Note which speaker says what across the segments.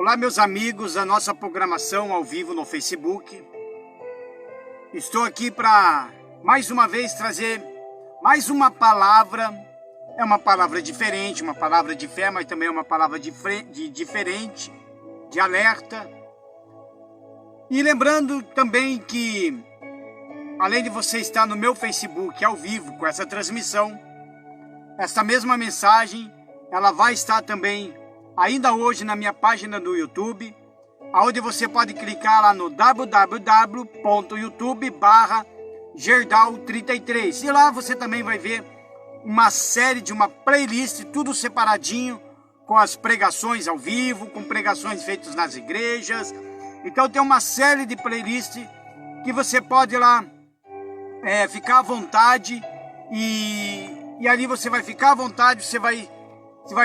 Speaker 1: Olá, meus amigos da nossa programação ao vivo no Facebook. Estou aqui para, mais uma vez, trazer mais uma palavra. É uma palavra diferente, uma palavra de fé, mas também é uma palavra diferente, de alerta. E lembrando também que, além de você estar no meu Facebook ao vivo com essa transmissão, essa mesma mensagem, ela vai estar também ainda hoje na minha página do YouTube, onde você pode clicar lá no www.youtube.com/Gerdau33. E lá você também vai ver uma série de uma playlist, tudo separadinho, com as pregações ao vivo, com pregações feitas nas igrejas. Então tem uma série de playlists que você pode lá ficar à vontade e ali você vai ficar à vontade, você vai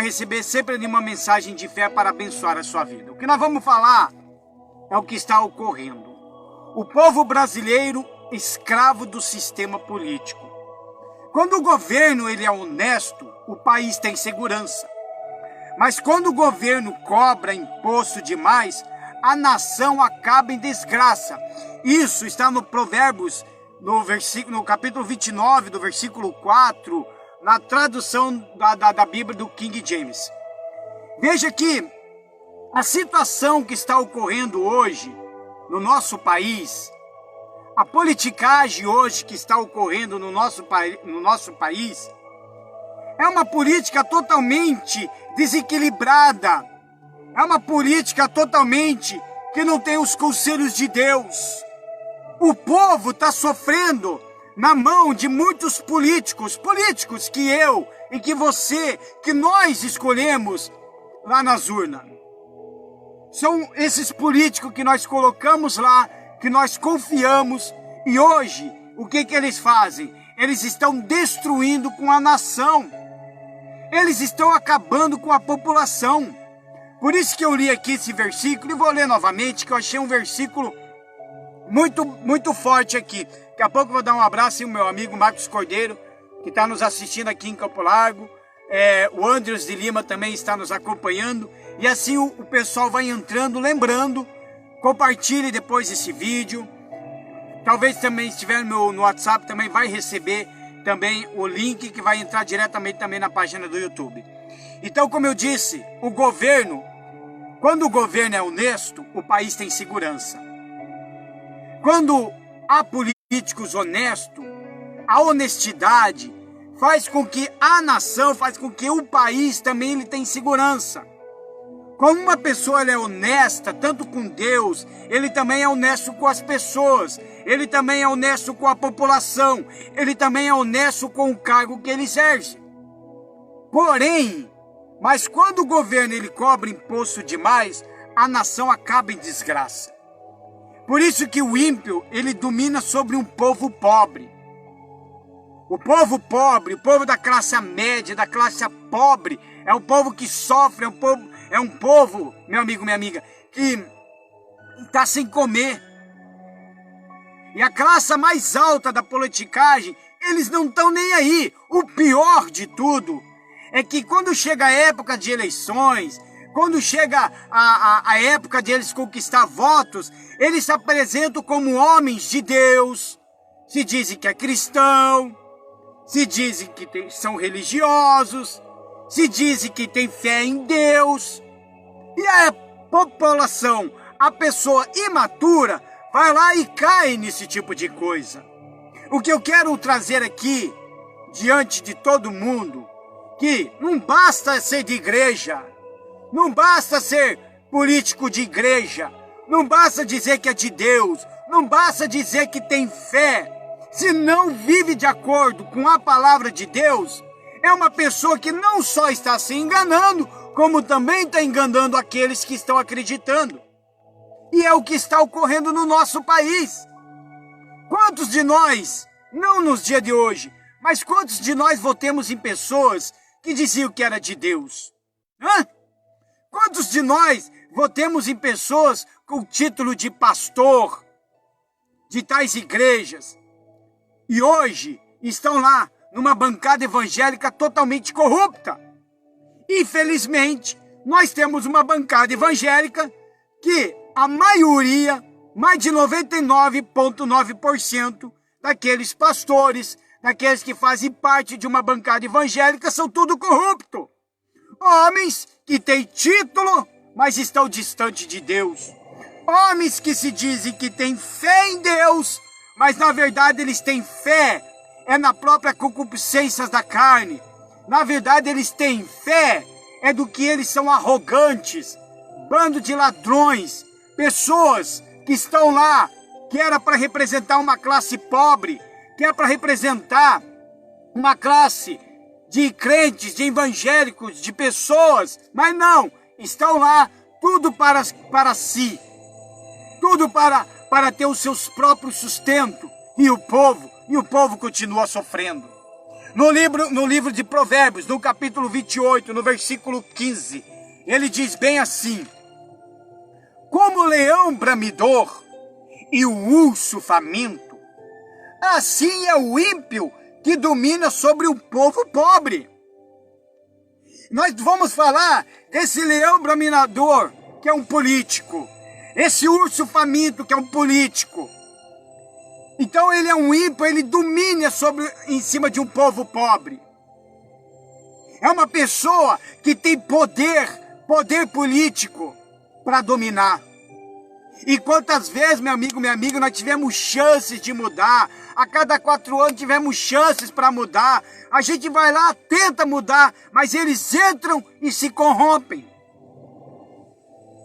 Speaker 1: receber sempre uma mensagem de fé para abençoar a sua vida. O que nós vamos falar é o que está ocorrendo. O povo brasileiro escravo do sistema político. Quando o governo ele é honesto, o país tem segurança. Mas quando o governo cobra imposto demais, a nação acaba em desgraça. Isso está no Provérbios, no capítulo 29, do versículo 4, na tradução da Bíblia do King James. Veja que a situação que está ocorrendo hoje no nosso país, a politicagem hoje que está ocorrendo no nosso país, é uma política totalmente desequilibrada, é uma política totalmente que não tem os conselhos de Deus. O povo está sofrendo na mão de muitos políticos que eu e que você, que nós escolhemos lá nas urnas. São esses políticos que nós colocamos lá, que nós confiamos, e hoje, o que eles fazem? Eles estão destruindo com a nação. Eles estão acabando com a população. Por isso que eu li aqui esse versículo, e vou ler novamente, que eu achei um versículo muito forte aqui. Daqui a pouco eu vou dar um abraço ao meu amigo Marcos Cordeiro, que está nos assistindo aqui em Campo Largo. O Andrews de Lima também está nos acompanhando. E assim o pessoal vai entrando, lembrando. Compartilhe depois esse vídeo. Talvez também, se estiver no WhatsApp, também vai receber também o link que vai entrar diretamente também na página do YouTube. Então, como eu disse, o governo, quando o governo é honesto, o país tem segurança. Quando há políticos honestos, a honestidade faz com que a nação, faz com que o país também ele tenha segurança. Quando uma pessoa é honesta, tanto com Deus, ele também é honesto com as pessoas, ele também é honesto com a população, ele também é honesto com o cargo que ele exerce. Porém, mas quando o governo ele cobra imposto demais, a nação acaba em desgraça. Por isso que o ímpio, ele domina sobre um povo pobre. O povo pobre, o povo da classe média, da classe pobre, é o povo que sofre, é um povo, meu amigo, minha amiga, que está sem comer. E a classe mais alta da politicagem, eles não estão nem aí. O pior de tudo é que quando chega a época de eleições, quando chega a época de eles conquistar votos, eles se apresentam como homens de Deus, se dizem que é cristão, se dizem que são religiosos, se dizem que tem fé em Deus. E a população, a pessoa imatura, vai lá e cai nesse tipo de coisa. O que eu quero trazer aqui, diante de todo mundo, que não basta ser de igreja, não basta ser político de igreja, não basta dizer que é de Deus, não basta dizer que tem fé. Se não vive de acordo com a palavra de Deus, é uma pessoa que não só está se enganando, como também está enganando aqueles que estão acreditando. E é o que está ocorrendo no nosso país. Quantos de nós, não nos dias de hoje, mas quantos de nós votemos em pessoas que diziam que era de Deus? Quantos de nós votemos em pessoas com o título de pastor, de tais igrejas, e hoje estão lá numa bancada evangélica totalmente corrupta? Infelizmente, nós temos uma bancada evangélica que a maioria, mais de 99,9% daqueles pastores, daqueles que fazem parte de uma bancada evangélica, são tudo corrupto. Homens que têm título, mas estão distantes de Deus. Homens que se dizem que têm fé em Deus, mas na verdade eles têm fé na própria concupiscência da carne. Na verdade eles têm fé do que eles são arrogantes, bando de ladrões, pessoas que estão lá, que era para representar uma classe pobre, que é para representar uma classe de crentes, de evangélicos, de pessoas, mas não, estão lá tudo para si, tudo para ter os seus próprios sustentos, e o povo continua sofrendo. No livro de Provérbios, no capítulo 28, no versículo 15, ele diz bem assim: como o leão bramidor e o urso faminto, assim é o ímpio que domina sobre o povo pobre. Nós vamos falar desse leão bramidor, que é um político, esse urso faminto, que é um político. Então ele é um ímpio, ele domina em cima de um povo pobre. É uma pessoa que tem poder político para dominar. E quantas vezes, meu amigo, minha amiga, nós tivemos chances de mudar. A cada 4 anos tivemos chances para mudar. A gente vai lá, tenta mudar, mas eles entram e se corrompem.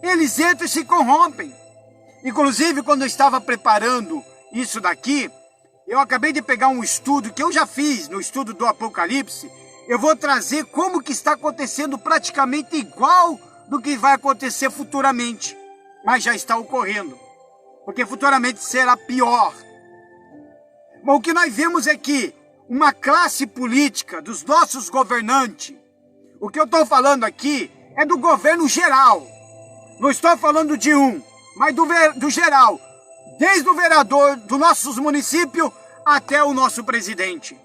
Speaker 1: Eles entram e se corrompem. Inclusive, quando eu estava preparando isso daqui, eu acabei de pegar um estudo que eu já fiz no estudo do Apocalipse. Eu vou trazer como que está acontecendo praticamente igual do que vai acontecer futuramente. Mas já está ocorrendo, porque futuramente será pior. Mas o que nós vemos é que uma classe política dos nossos governantes, o que eu estou falando aqui é do governo geral. Não estou falando de um, mas do geral. Desde o vereador dos nossos municípios até o nosso presidente.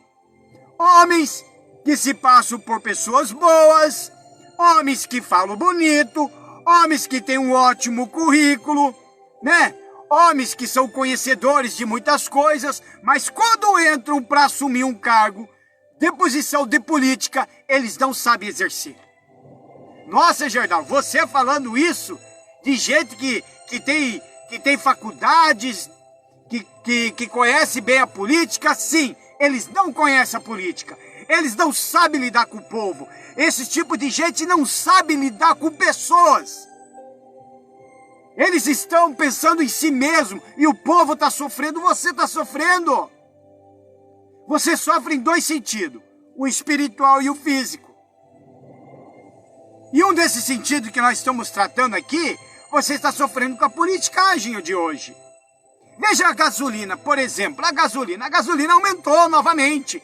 Speaker 1: Homens que se passam por pessoas boas, homens que falam bonito, homens que têm um ótimo currículo, né? Homens que são conhecedores de muitas coisas, mas quando entram para assumir um cargo de posição de política, eles não sabem exercer. Nossa, Jordão, você falando isso de gente que tem faculdades, que conhece bem a política, sim, eles não conhecem a política. Eles não sabem lidar com o povo. Esse tipo de gente não sabe lidar com pessoas. Eles estão pensando em si mesmo e o povo está sofrendo, você está sofrendo. Você sofre em 2 sentidos, o espiritual e o físico. E um desses sentidos que nós estamos tratando aqui, você está sofrendo com a politicagem de hoje. Veja a gasolina, por exemplo, a gasolina aumentou novamente.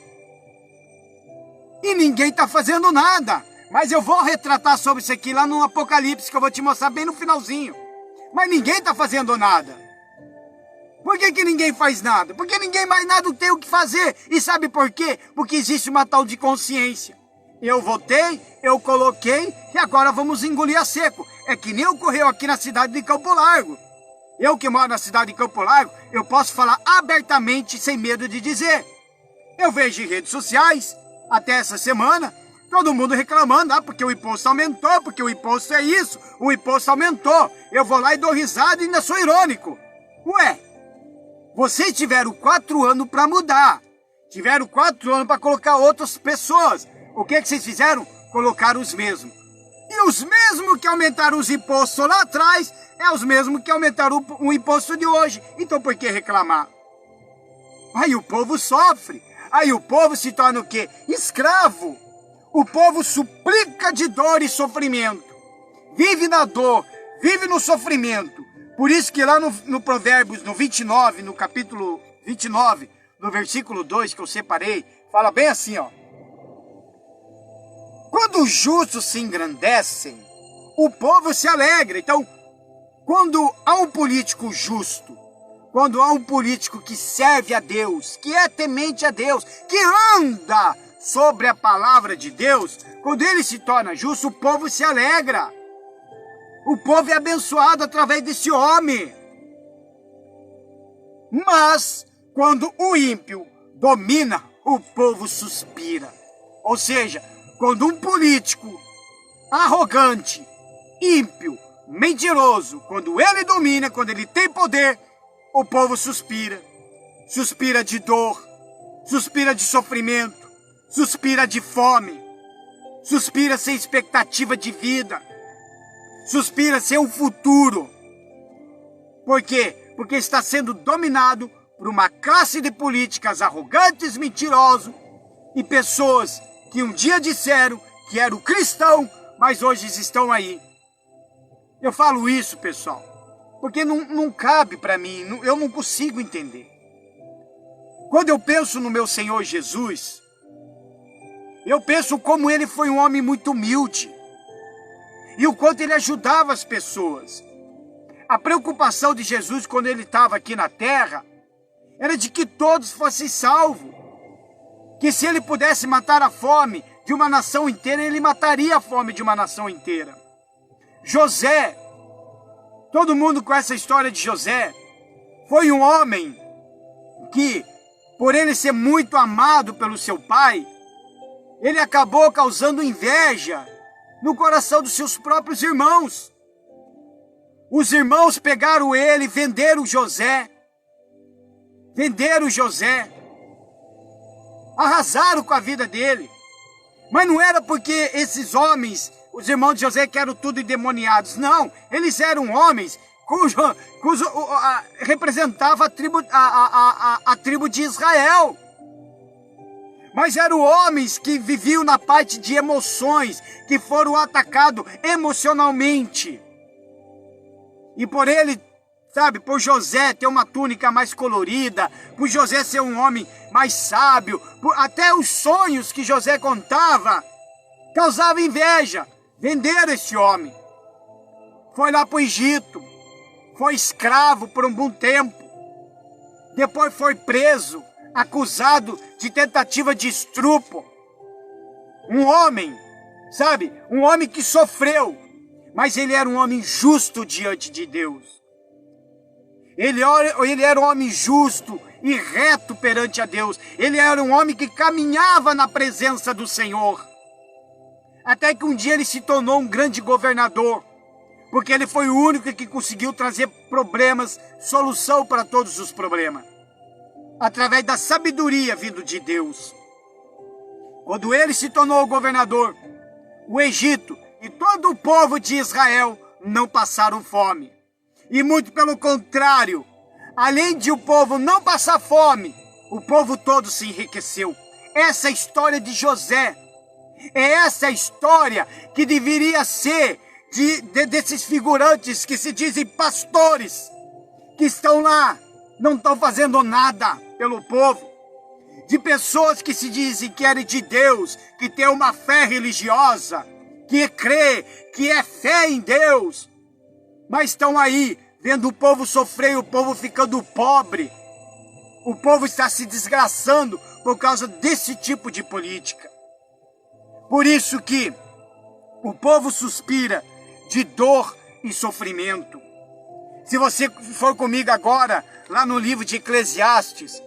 Speaker 1: E ninguém está fazendo nada. Mas eu vou retratar sobre isso aqui lá no Apocalipse, que eu vou te mostrar bem no finalzinho. Mas ninguém está fazendo nada. Por que ninguém faz nada? Porque ninguém mais nada tem o que fazer. E sabe por quê? Porque existe uma tal de consciência. Eu votei, eu coloquei e agora vamos engolir a seco. É que nem ocorreu aqui na cidade de Campo Largo. Eu que moro na cidade de Campo Largo, eu posso falar abertamente sem medo de dizer. Eu vejo em redes sociais, até essa semana, todo mundo reclamando, porque o imposto aumentou, porque o imposto é isso, o imposto aumentou. Eu vou lá e dou risada e ainda sou irônico. Ué, vocês tiveram 4 anos para mudar. Tiveram 4 anos para colocar outras pessoas. O que vocês fizeram? Colocaram os mesmos. E os mesmos que aumentaram os impostos lá atrás, é os mesmos que aumentaram o imposto de hoje. Então por que reclamar? Aí o povo sofre. Aí o povo se torna o quê? Escravo. O povo suplica de dor e sofrimento. Vive na dor, vive no sofrimento. Por isso que lá no Provérbios, no 29, no capítulo 29, no versículo 2 que eu separei, fala bem assim, ó. Quando os justos se engrandecem, o povo se alegra. Então, quando há um político justo, quando há um político que serve a Deus, que é temente a Deus, que anda sobre a palavra de Deus, quando ele se torna justo, o povo se alegra. O povo é abençoado através desse homem. Mas, quando o ímpio domina, o povo suspira. Ou seja, quando um político arrogante, ímpio, mentiroso, quando ele domina, quando ele tem poder, o povo suspira. Suspira de dor, suspira de sofrimento, suspira de fome, suspira sem expectativa de vida, suspira sem um futuro. Por quê? Porque está sendo dominado por uma classe de políticas arrogantes, mentirosos e pessoas que um dia disseram que eram cristão, mas hoje estão aí. Eu falo isso, pessoal, porque não cabe para mim, eu não consigo entender. Quando eu penso no meu Senhor Jesus, eu penso como ele foi um homem muito humilde e o quanto ele ajudava as pessoas. A preocupação de Jesus quando ele estava aqui na terra era de que todos fossem salvos. Que se ele pudesse matar a fome de uma nação inteira, ele mataria a fome de uma nação inteira. José, todo mundo conhece a história de José, foi um homem que, por ele ser muito amado pelo seu pai, ele acabou causando inveja no coração dos seus próprios irmãos. Os irmãos pegaram ele, venderam José, arrasaram com a vida dele. Mas não era porque esses homens, os irmãos de José, que eram tudo endemoniados. Não, eles eram homens cujo representava a tribo de Israel. Mas eram homens que viviam na parte de emoções, que foram atacados emocionalmente. E por ele, por José ter uma túnica mais colorida, por José ser um homem mais sábio, até os sonhos que José contava, causavam inveja. Venderam esse homem. Foi lá para o Egito, foi escravo por um bom tempo. Depois foi preso, acusado de tentativa de estupro. Um homem, um homem que sofreu, mas ele era um homem justo diante de Deus. Ele era um homem justo e reto perante a Deus. Ele era um homem que caminhava na presença do Senhor. Até que um dia ele se tornou um grande governador, porque ele foi o único que conseguiu trazer solução para todos os problemas, através da sabedoria vindo de Deus. Quando ele se tornou governador, o Egito e todo o povo de Israel não passaram fome. E muito pelo contrário, além de o povo não passar fome, o povo todo se enriqueceu. Essa é a história de José. É essa a história que deveria ser desses figurantes que se dizem pastores, que estão lá, não estão fazendo nada pelo povo. De pessoas que se dizem que eram de Deus, que têm uma fé religiosa, que crê, que é fé em Deus, mas estão aí vendo o povo sofrer, o povo ficando pobre. O povo está se desgraçando por causa desse tipo de política. Por isso que o povo suspira de dor e sofrimento. Se você for comigo agora, lá no livro de Eclesiastes,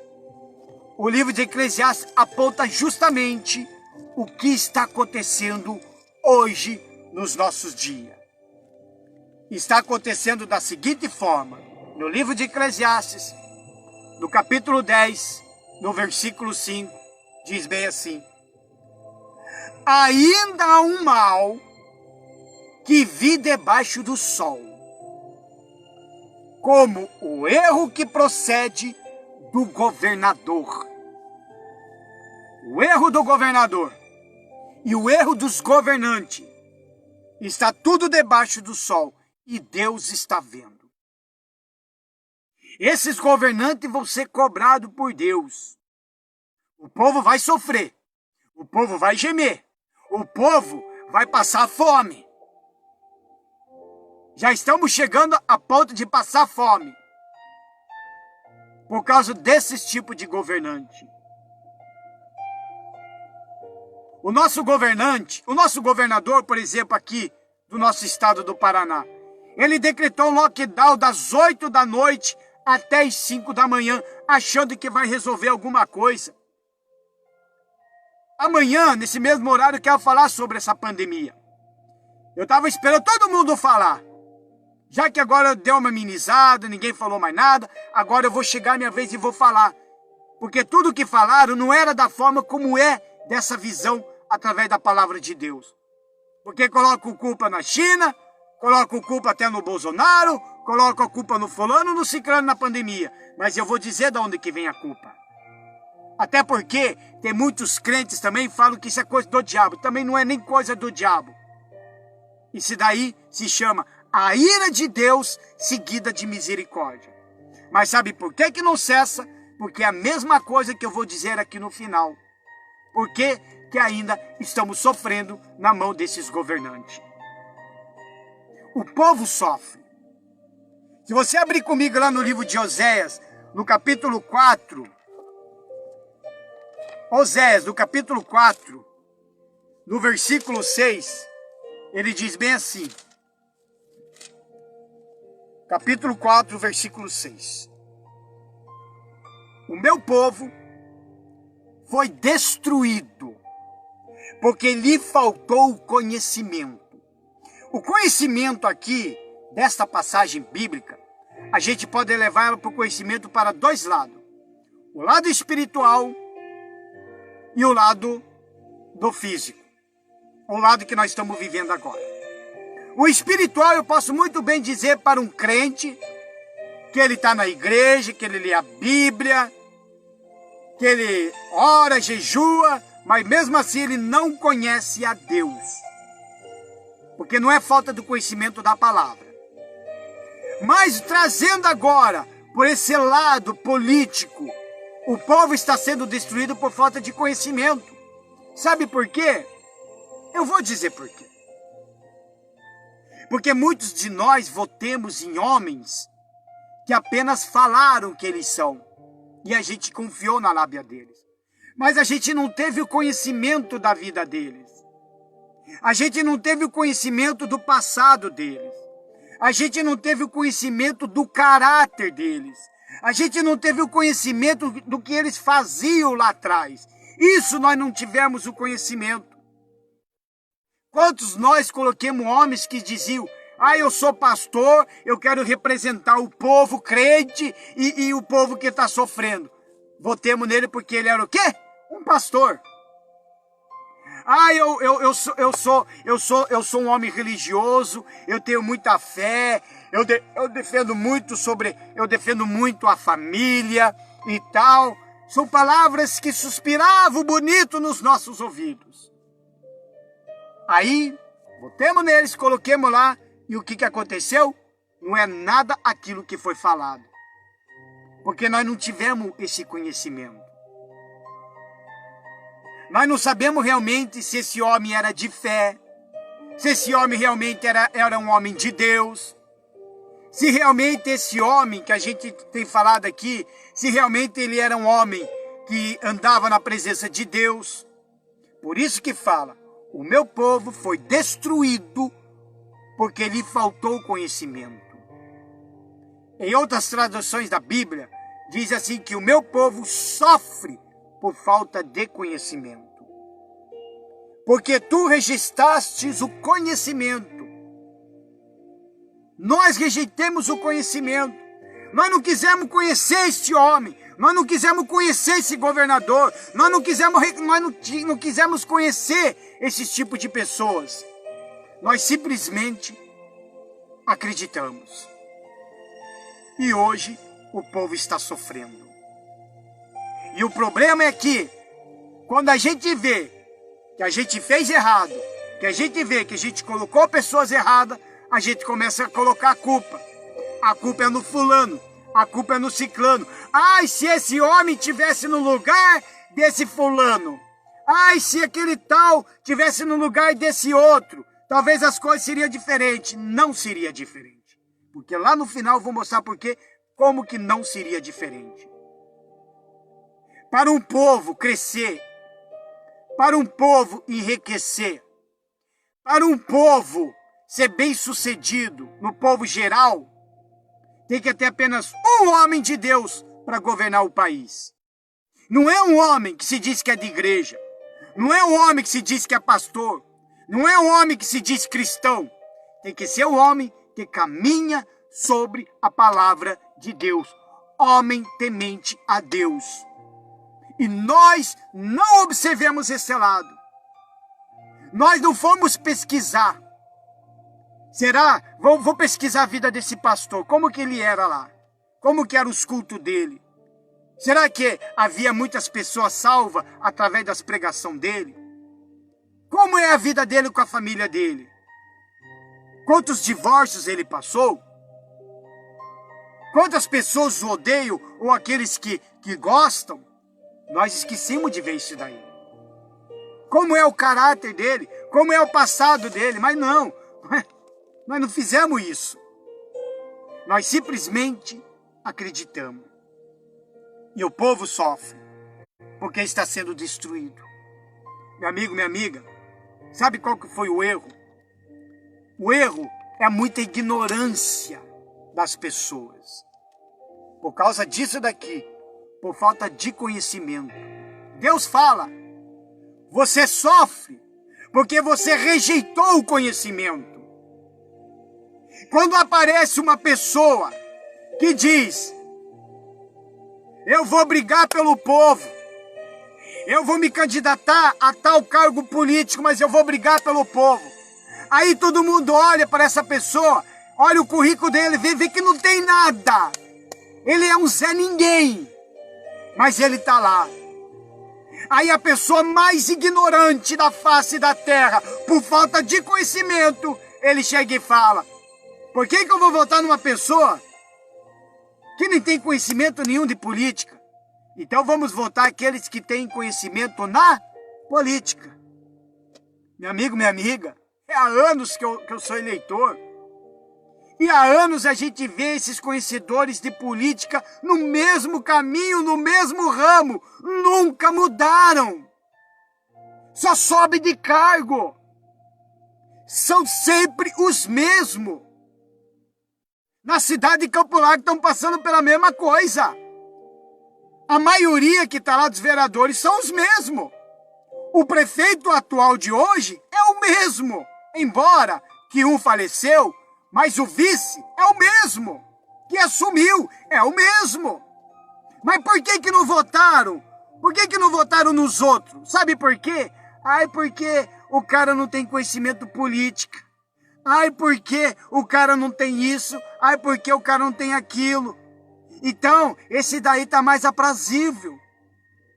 Speaker 1: o livro de Eclesiastes aponta justamente o que está acontecendo hoje nos nossos dias. Está acontecendo da seguinte forma: no livro de Eclesiastes, no capítulo 10, no versículo 5, diz bem assim: ainda há um mal que vi debaixo do sol, como o erro que procede do governador. O erro do governador e o erro dos governantes está tudo debaixo do sol e Deus está vendo. Esses governantes vão ser cobrados por Deus. O povo vai sofrer, o povo vai gemer, o povo vai passar fome. Já estamos chegando a ponto de passar fome por causa desses tipos de governante. O nosso governador, por exemplo, aqui do nosso estado do Paraná, Ele decretou um lockdown das 8 da noite até as 5 da manhã, achando que vai resolver alguma coisa. Amanhã, nesse mesmo horário, eu quero falar sobre essa pandemia. Eu estava esperando todo mundo falar. Já que agora deu uma amenizada, ninguém falou mais nada, agora eu vou chegar a minha vez e vou falar. Porque tudo que falaram não era da forma como é dessa visão através da palavra de Deus. Porque colocam culpa na China, colocam culpa até no Bolsonaro, colocam a culpa no fulano, no ciclano, na pandemia. Mas eu vou dizer de onde que vem a culpa. Até porque tem muitos crentes também que falam que isso é coisa do diabo. Também não é nem coisa do diabo. Isso daí se chama a ira de Deus seguida de misericórdia. Mas sabe por que não cessa? Porque é a mesma coisa que eu vou dizer aqui no final. Por que ainda estamos sofrendo na mão desses governantes? O povo sofre. Se você abrir comigo lá no livro de Oséias, no capítulo 4, Oséias, no capítulo 4, no versículo 6, ele diz bem assim, capítulo 4, versículo 6. O meu povo foi destruído, porque lhe faltou o conhecimento. O conhecimento aqui, desta passagem bíblica, a gente pode levar ela para o conhecimento para dois lados. O lado espiritual e o lado do físico. O lado que nós estamos vivendo agora. O espiritual eu posso muito bem dizer para um crente que ele está na igreja, que ele lê a Bíblia, que ele ora, jejua, mas mesmo assim ele não conhece a Deus. Porque não é falta do conhecimento da palavra. Mas trazendo agora, por esse lado político, o povo está sendo destruído por falta de conhecimento. Sabe por quê? Eu vou dizer por quê. Porque muitos de nós votemos em homens que apenas falaram que eles são. E a gente confiou na lábia deles. Mas a gente não teve o conhecimento da vida deles. A gente não teve o conhecimento do passado deles. A gente não teve o conhecimento do caráter deles. A gente não teve o conhecimento do que eles faziam lá atrás. Isso nós não tivemos o conhecimento. Quantos nós coloquemos homens que diziam: eu sou pastor, eu quero representar o povo crente e o povo que está sofrendo. Votemos nele porque ele era o quê? Um pastor. Eu sou um homem religioso, eu tenho muita fé, eu defendo muito a família e tal. São palavras que suspiravam bonito nos nossos ouvidos. Aí, botemos neles, coloquemos lá, e o que aconteceu? Não é nada aquilo que foi falado. Porque nós não tivemos esse conhecimento. Nós não sabemos realmente se esse homem era de fé, se esse homem realmente era um homem de Deus, se realmente esse homem que a gente tem falado aqui, se realmente ele era um homem que andava na presença de Deus. Por isso que fala: o meu povo foi destruído porque lhe faltou conhecimento. Em outras traduções da Bíblia, diz assim que o meu povo sofre por falta de conhecimento. Porque tu rejeitastes o conhecimento. Nós rejeitamos o conhecimento. Nós não quisemos conhecer este homem. Nós não quisemos conhecer esse governador. Nós não quisemos conhecer esse tipo de pessoas. Nós simplesmente acreditamos. E hoje o povo está sofrendo. E o problema é que, quando a gente vê que a gente fez errado, que a gente vê que a gente colocou pessoas erradas, a gente começa a colocar a culpa. A culpa é no fulano, a culpa é no ciclano. Ai, se esse homem tivesse no lugar desse fulano. Ai, se aquele tal tivesse no lugar desse outro. Talvez as coisas seriam diferentes. Não seria diferente. Porque lá no final eu vou mostrar como que não seria diferente. Para um povo crescer, para um povo enriquecer, para um povo ser bem-sucedido no povo geral, tem que ter apenas um homem de Deus para governar o país. Não é um homem que se diz que é de igreja. Não é um homem que se diz que é pastor. Não é um homem que se diz cristão. Tem que ser um homem que caminha sobre a palavra de Deus. Homem temente a Deus. E nós não observemos esse lado. Nós não fomos pesquisar. Será? Vou pesquisar a vida desse pastor. Como que ele era lá? Como que eram os cultos dele? Será que havia muitas pessoas salvas através das pregações dele? Como é a vida dele com a família dele? Quantos divórcios ele passou? Quantas pessoas o odeiam ou aqueles que gostam? Nós esquecemos de ver isso daí. Como é o caráter dele? Como é o passado dele? Mas não, nós não fizemos isso. Nós simplesmente acreditamos. E o povo sofre, porque está sendo destruído. Meu amigo, minha amiga, sabe qual que foi o erro? O erro é muita ignorância das pessoas. Por causa disso daqui, por falta de conhecimento. Deus fala, você sofre porque você rejeitou o conhecimento. Quando aparece uma pessoa que diz, eu vou brigar pelo povo, eu vou me candidatar a tal cargo político, mas eu vou brigar pelo povo. Aí todo mundo olha para essa pessoa, olha o currículo dele, vê que não tem nada. Ele é um Zé Ninguém, mas ele está lá. Aí a pessoa mais ignorante da face da terra, por falta de conhecimento, ele chega e fala, por que eu vou votar numa pessoa que nem tem conhecimento nenhum de política? Então vamos votar aqueles que têm conhecimento na política. Meu amigo, minha amiga, há anos que eu sou eleitor. E há anos a gente vê esses conhecedores de política no mesmo caminho, no mesmo ramo. Nunca mudaram. Só sobe de cargo. São sempre os mesmos. Na cidade de Campo Largo estão passando pela mesma coisa. A maioria que está lá dos vereadores são os mesmos. O prefeito atual de hoje é o mesmo. Embora que um faleceu, mas o vice é o mesmo. Que assumiu é o mesmo. Mas por que não votaram? Por que não votaram nos outros? Sabe por quê? Ai, porque o cara não tem conhecimento político. Ai, porque o cara não tem isso. Ai, porque o cara não tem aquilo. Então, esse daí tá mais aprazível,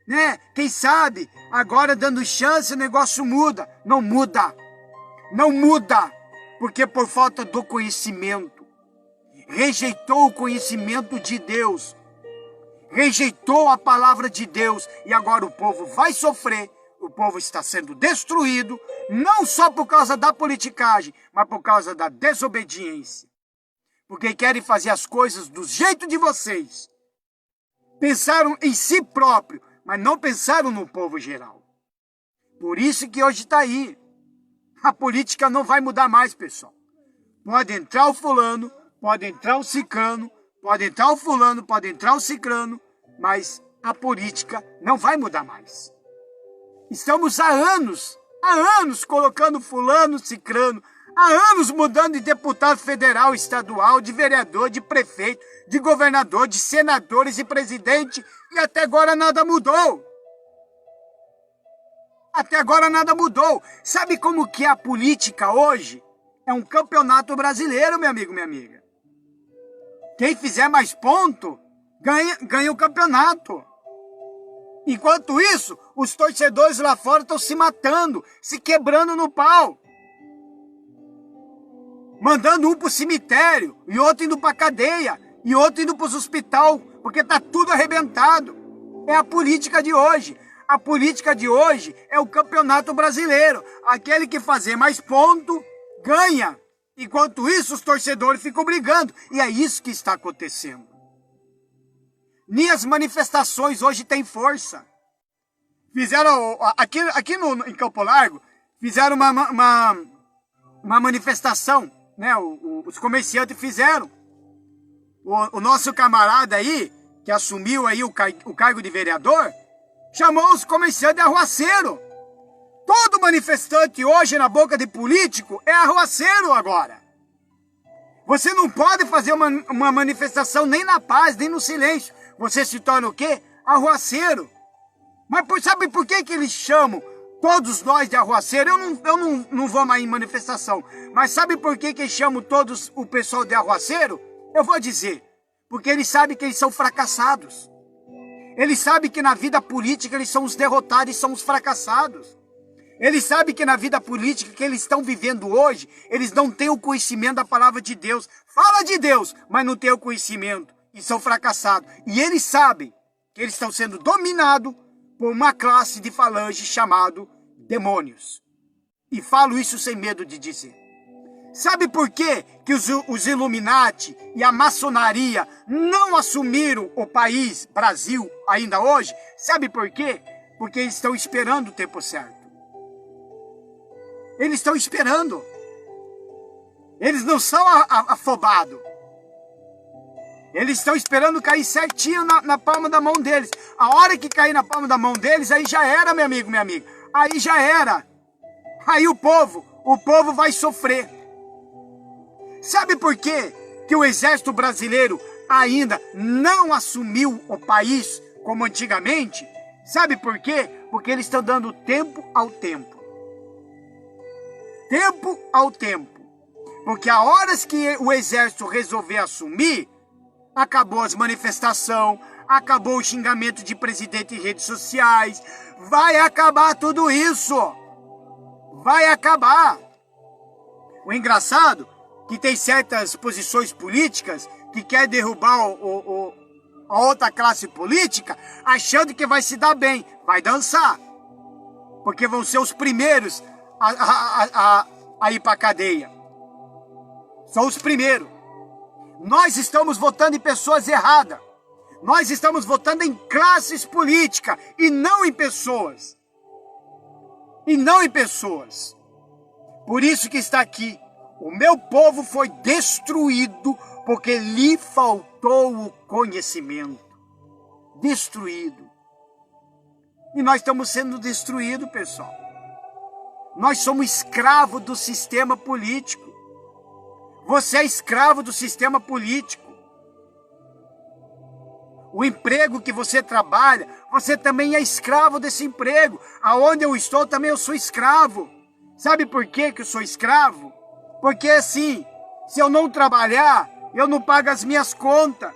Speaker 1: né? Quem sabe, agora dando chance, o negócio muda. Não muda. Não muda. Porque por falta do conhecimento. Rejeitou o conhecimento de Deus. Rejeitou a palavra de Deus. E agora o povo vai sofrer. O povo está sendo destruído, não só por causa da politicagem, mas por causa da desobediência. Porque querem fazer as coisas do jeito de vocês. Pensaram em si próprio, mas não pensaram no povo geral. Por isso que hoje está aí. A política não vai mudar mais, pessoal. Pode entrar o fulano, pode entrar o ciclano, pode entrar o fulano, pode entrar o ciclano, mas a política não vai mudar mais. Estamos há anos colocando fulano, ciclano, há anos mudando de deputado federal, estadual, de vereador, de prefeito, de governador, de senadores, de presidente, e até agora nada mudou. Até agora nada mudou. Sabe como que é a política hoje? É um campeonato brasileiro, meu amigo, minha amiga. Quem fizer mais ponto, ganha o campeonato. Enquanto isso, os torcedores lá fora estão se matando, se quebrando no pau. Mandando um para o cemitério, e outro indo para a cadeia, e outro indo para os hospital, porque está tudo arrebentado. É a política de hoje. A política de hoje é o campeonato brasileiro. Aquele que fazer mais ponto, ganha. Enquanto isso, os torcedores ficam brigando. E é isso que está acontecendo. Nem as manifestações hoje têm força. Fizeram, aqui em Campo Largo, fizeram uma manifestação, né? Os comerciantes fizeram. O nosso camarada aí, que assumiu aí o cargo de vereador, chamou os comerciantes de arruaceiro. Todo manifestante hoje na boca de político é arruaceiro agora. Você não pode fazer uma manifestação nem na paz, nem no silêncio. Você se torna o quê? Arruaceiro. Mas sabe por que eles chamam todos nós de arruaceiro? Eu não vou mais em manifestação. Mas sabe por que eles chamam todos o pessoal de arruaceiro? Eu vou dizer. Porque eles sabem que eles são fracassados. Eles sabem que na vida política eles são os derrotados e são os fracassados. Eles sabem que na vida política que eles estão vivendo hoje, eles não têm o conhecimento da palavra de Deus. Fala de Deus, mas não têm o conhecimento. E são fracassados. E eles sabem que eles estão sendo dominados por uma classe de falange chamado demônios. E falo isso sem medo de dizer. Sabe por quê que os Illuminati e a maçonaria não assumiram o país, Brasil, ainda hoje? Sabe por quê? Porque eles estão esperando o tempo certo. Eles estão esperando. Eles não são afobados. Eles estão esperando cair certinho na palma da mão deles. A hora que cair na palma da mão deles, aí já era, meu amigo, minha amiga. Aí já era. Aí o povo vai sofrer. Sabe por quê que o exército brasileiro ainda não assumiu o país como antigamente? Sabe por quê? Porque eles estão dando tempo ao tempo. Tempo ao tempo. Porque a horas que o exército resolver assumir, acabou as manifestações, acabou o xingamento de presidente em redes sociais, vai acabar tudo isso. Vai acabar. O engraçado é que tem certas posições políticas que quer derrubar a outra classe política, achando que vai se dar bem, vai dançar. Porque vão ser os primeiros a ir para a cadeia. São os primeiros. Nós estamos votando em pessoas erradas. Nós estamos votando em classes políticas e não em pessoas. E não em pessoas. Por isso que está aqui. O meu povo foi destruído porque lhe faltou o conhecimento. Destruído. E nós estamos sendo destruídos, pessoal. Nós somos escravos do sistema político. Você é escravo do sistema político. O emprego que você trabalha, você também é escravo desse emprego. Aonde eu estou, também eu sou escravo. Sabe por quê que eu sou escravo? Porque assim, se eu não trabalhar, eu não pago as minhas contas.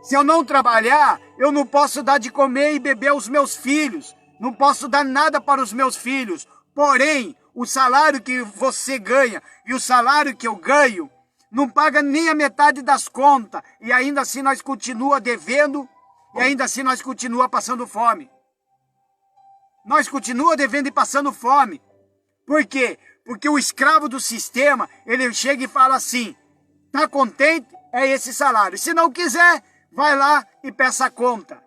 Speaker 1: Se eu não trabalhar, eu não posso dar de comer e beber aos meus filhos. Não posso dar nada para os meus filhos. Porém, o salário que você ganha e o salário que eu ganho não paga nem a metade das contas. E ainda assim nós continua devendo e ainda assim nós continua passando fome. Nós continua devendo e passando fome. Por quê? Porque o escravo do sistema, ele chega e fala assim, tá contente? É esse salário. Se não quiser, vai lá e peça a conta.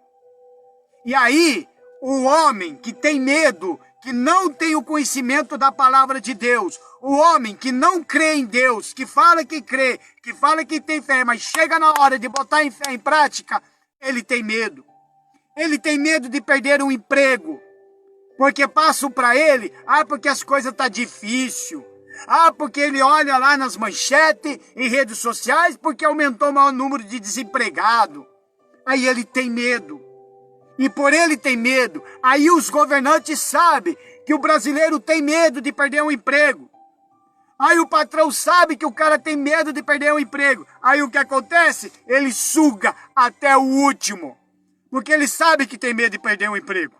Speaker 1: E aí, o homem que tem medo, que não tem o conhecimento da palavra de Deus, o homem que não crê em Deus, que fala que crê, que fala que tem fé, mas chega na hora de botar em fé em prática, ele tem medo. Ele tem medo de perder um emprego, porque passam para ele, porque as coisas estão difíceis, porque ele olha lá nas manchetes, em redes sociais, porque aumentou o maior número de desempregados. Aí ele tem medo. E por ele tem medo, aí os governantes sabem que o brasileiro tem medo de perder um emprego. Aí o patrão sabe que o cara tem medo de perder um emprego. Aí o que acontece? Ele suga até o último. Porque ele sabe que tem medo de perder um emprego.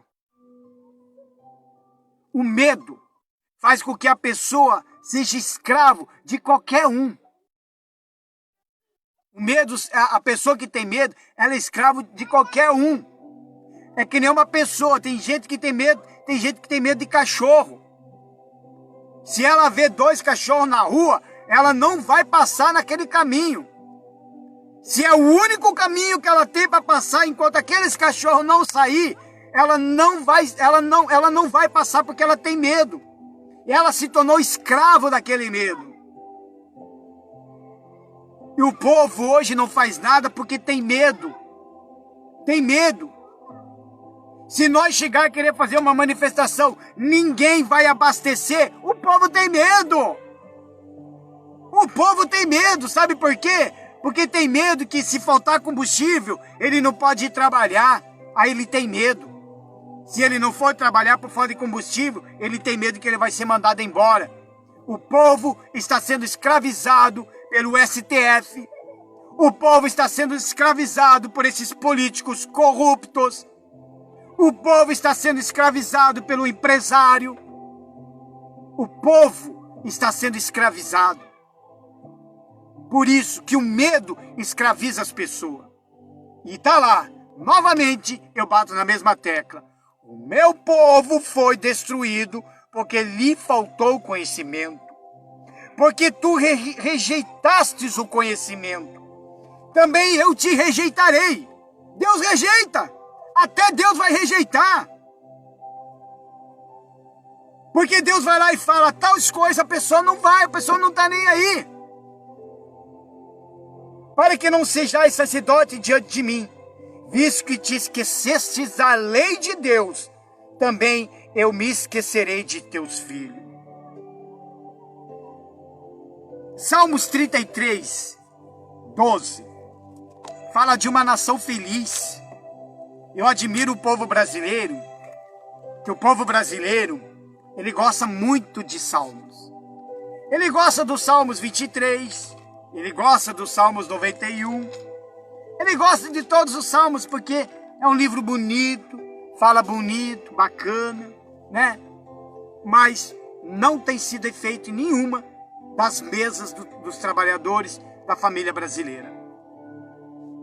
Speaker 1: O medo faz com que a pessoa seja escravo de qualquer um. O medo, a pessoa que tem medo, ela é escravo de qualquer um. É que nem uma pessoa, tem gente que tem medo de cachorro. Se ela vê 2 cachorros na rua, ela não vai passar naquele caminho. Se é o único caminho que ela tem para passar enquanto aqueles cachorros não sair, ela não vai passar porque ela tem medo. E ela se tornou escravo daquele medo. E o povo hoje não faz nada porque tem medo. Tem medo. Se nós chegar a querer fazer uma manifestação, ninguém vai abastecer. O povo tem medo. O povo tem medo, sabe por quê? Porque tem medo que se faltar combustível, ele não pode ir trabalhar. Aí ele tem medo. Se ele não for trabalhar por falta de combustível, ele tem medo que ele vai ser mandado embora. O povo está sendo escravizado pelo STF. O povo está sendo escravizado por esses políticos corruptos. O povo está sendo escravizado pelo empresário. O povo está sendo escravizado. Por isso que o medo escraviza as pessoas. E tá lá, novamente eu bato na mesma tecla. O meu povo foi destruído porque lhe faltou conhecimento. Porque tu rejeitastes o conhecimento. Também eu te rejeitarei. Deus rejeita. Até Deus vai rejeitar. Porque Deus vai lá e fala tais coisas, a pessoa não vai, a pessoa não está nem aí. Para que não sejais sacerdote diante de mim, visto que te esquecestes da lei de Deus, também eu me esquecerei de teus filhos. Salmos 33, 12, fala de uma nação feliz. Eu admiro o povo brasileiro, que o povo brasileiro, ele gosta muito de salmos. Ele gosta dos Salmos 23, ele gosta dos Salmos 91, ele gosta de todos os salmos porque é um livro bonito, fala bonito, bacana, né? Mas não tem sido feito em nenhuma das mesas dos trabalhadores da família brasileira.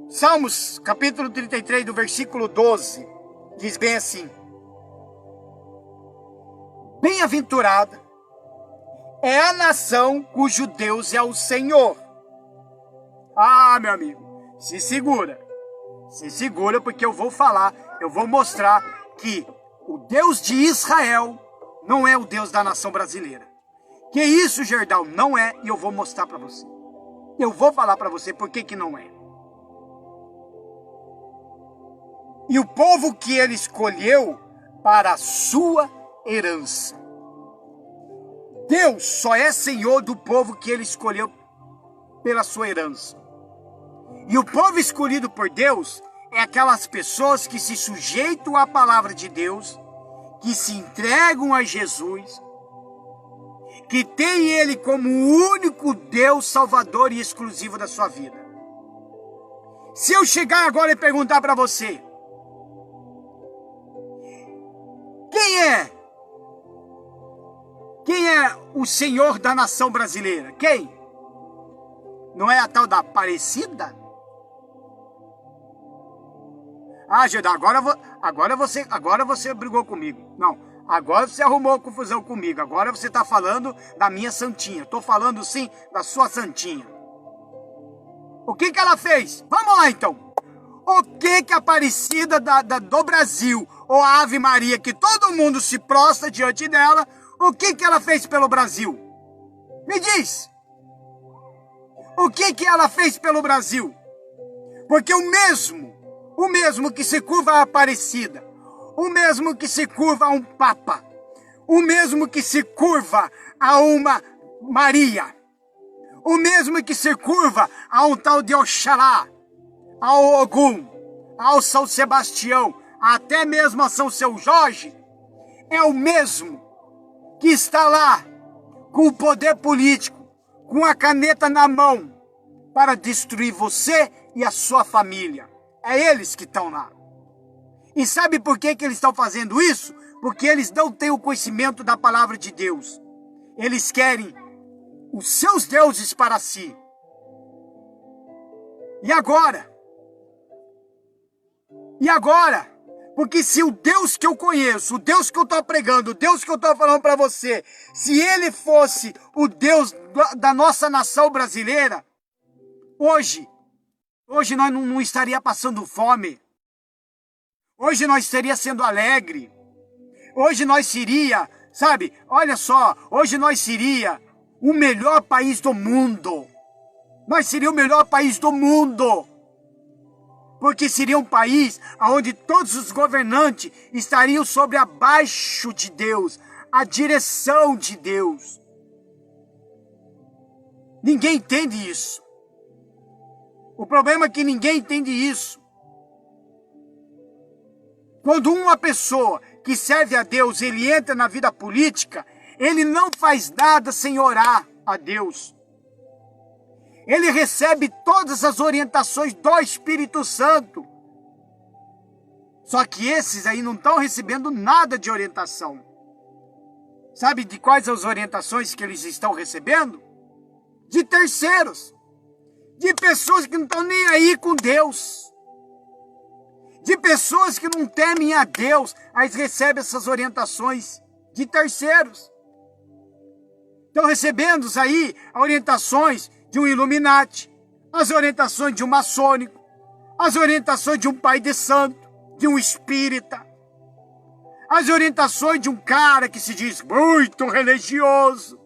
Speaker 1: Salmos, capítulo 33, do versículo 12, diz bem assim: bem-aventurada é a nação cujo Deus é o Senhor. Ah, meu amigo, se segura porque eu vou falar, eu vou mostrar que o Deus de Israel não é o Deus da nação brasileira. Que isso, Gerdau, não é, e eu vou mostrar para você. Eu vou falar para você por que não é. E o povo que ele escolheu para a sua herança. Deus só é Senhor do povo que ele escolheu pela sua herança. E o povo escolhido por Deus é aquelas pessoas que se sujeitam à palavra de Deus, que se entregam a Jesus, que tem Ele como o único Deus salvador e exclusivo da sua vida. Se eu chegar agora e perguntar para você, quem é o Senhor da nação brasileira? Quem? Não é a tal da Aparecida? Ah, Gerdau, agora você brigou comigo. Não, agora você arrumou confusão comigo. Agora você está falando da minha santinha. Estou falando sim da sua santinha. O que ela fez? Vamos lá então. O que a Aparecida do Brasil, ou a Ave Maria, que todo mundo se prostra diante dela, o que ela fez pelo Brasil? Me diz. O que ela fez pelo Brasil? Porque o mesmo que se curva a Aparecida, o mesmo que se curva a um Papa, o mesmo que se curva a uma Maria, o mesmo que se curva a um tal de Oxalá, ao Ogum, ao São Sebastião, até mesmo a São Seu Jorge, é o mesmo que está lá com o poder político, com a caneta na mão, para destruir você e a sua família. É eles que estão lá. E sabe por que eles estão fazendo isso? Porque eles não têm o conhecimento da palavra de Deus. Eles querem os seus deuses para si. E agora? Porque se o Deus que eu conheço, o Deus que eu estou pregando, o Deus que eu estou falando para você, se ele fosse o Deus da nossa nação brasileira, hoje nós não estaria passando fome. Hoje nós estaria sendo alegre. Hoje nós seria Sabe, olha só, hoje nós seria o melhor país do mundo. Nós seríamos o melhor país do mundo. Porque seria um país onde todos os governantes estariam sobre abaixo de Deus, a direção de Deus. Ninguém entende isso. O problema é que ninguém entende isso. Quando uma pessoa que serve a Deus, ele entra na vida política, ele não faz nada sem orar a Deus. Ele recebe todas as orientações do Espírito Santo. Só que esses aí não estão recebendo nada de orientação. Sabe de quais as orientações que eles estão recebendo? De terceiros. De pessoas que não estão nem aí com Deus. De pessoas que não temem a Deus, mas recebem essas orientações de terceiros. Estão recebendo aí orientações de um Illuminati, as orientações de um maçônico, as orientações de um pai de santo, de um espírita, as orientações de um cara que se diz muito religioso,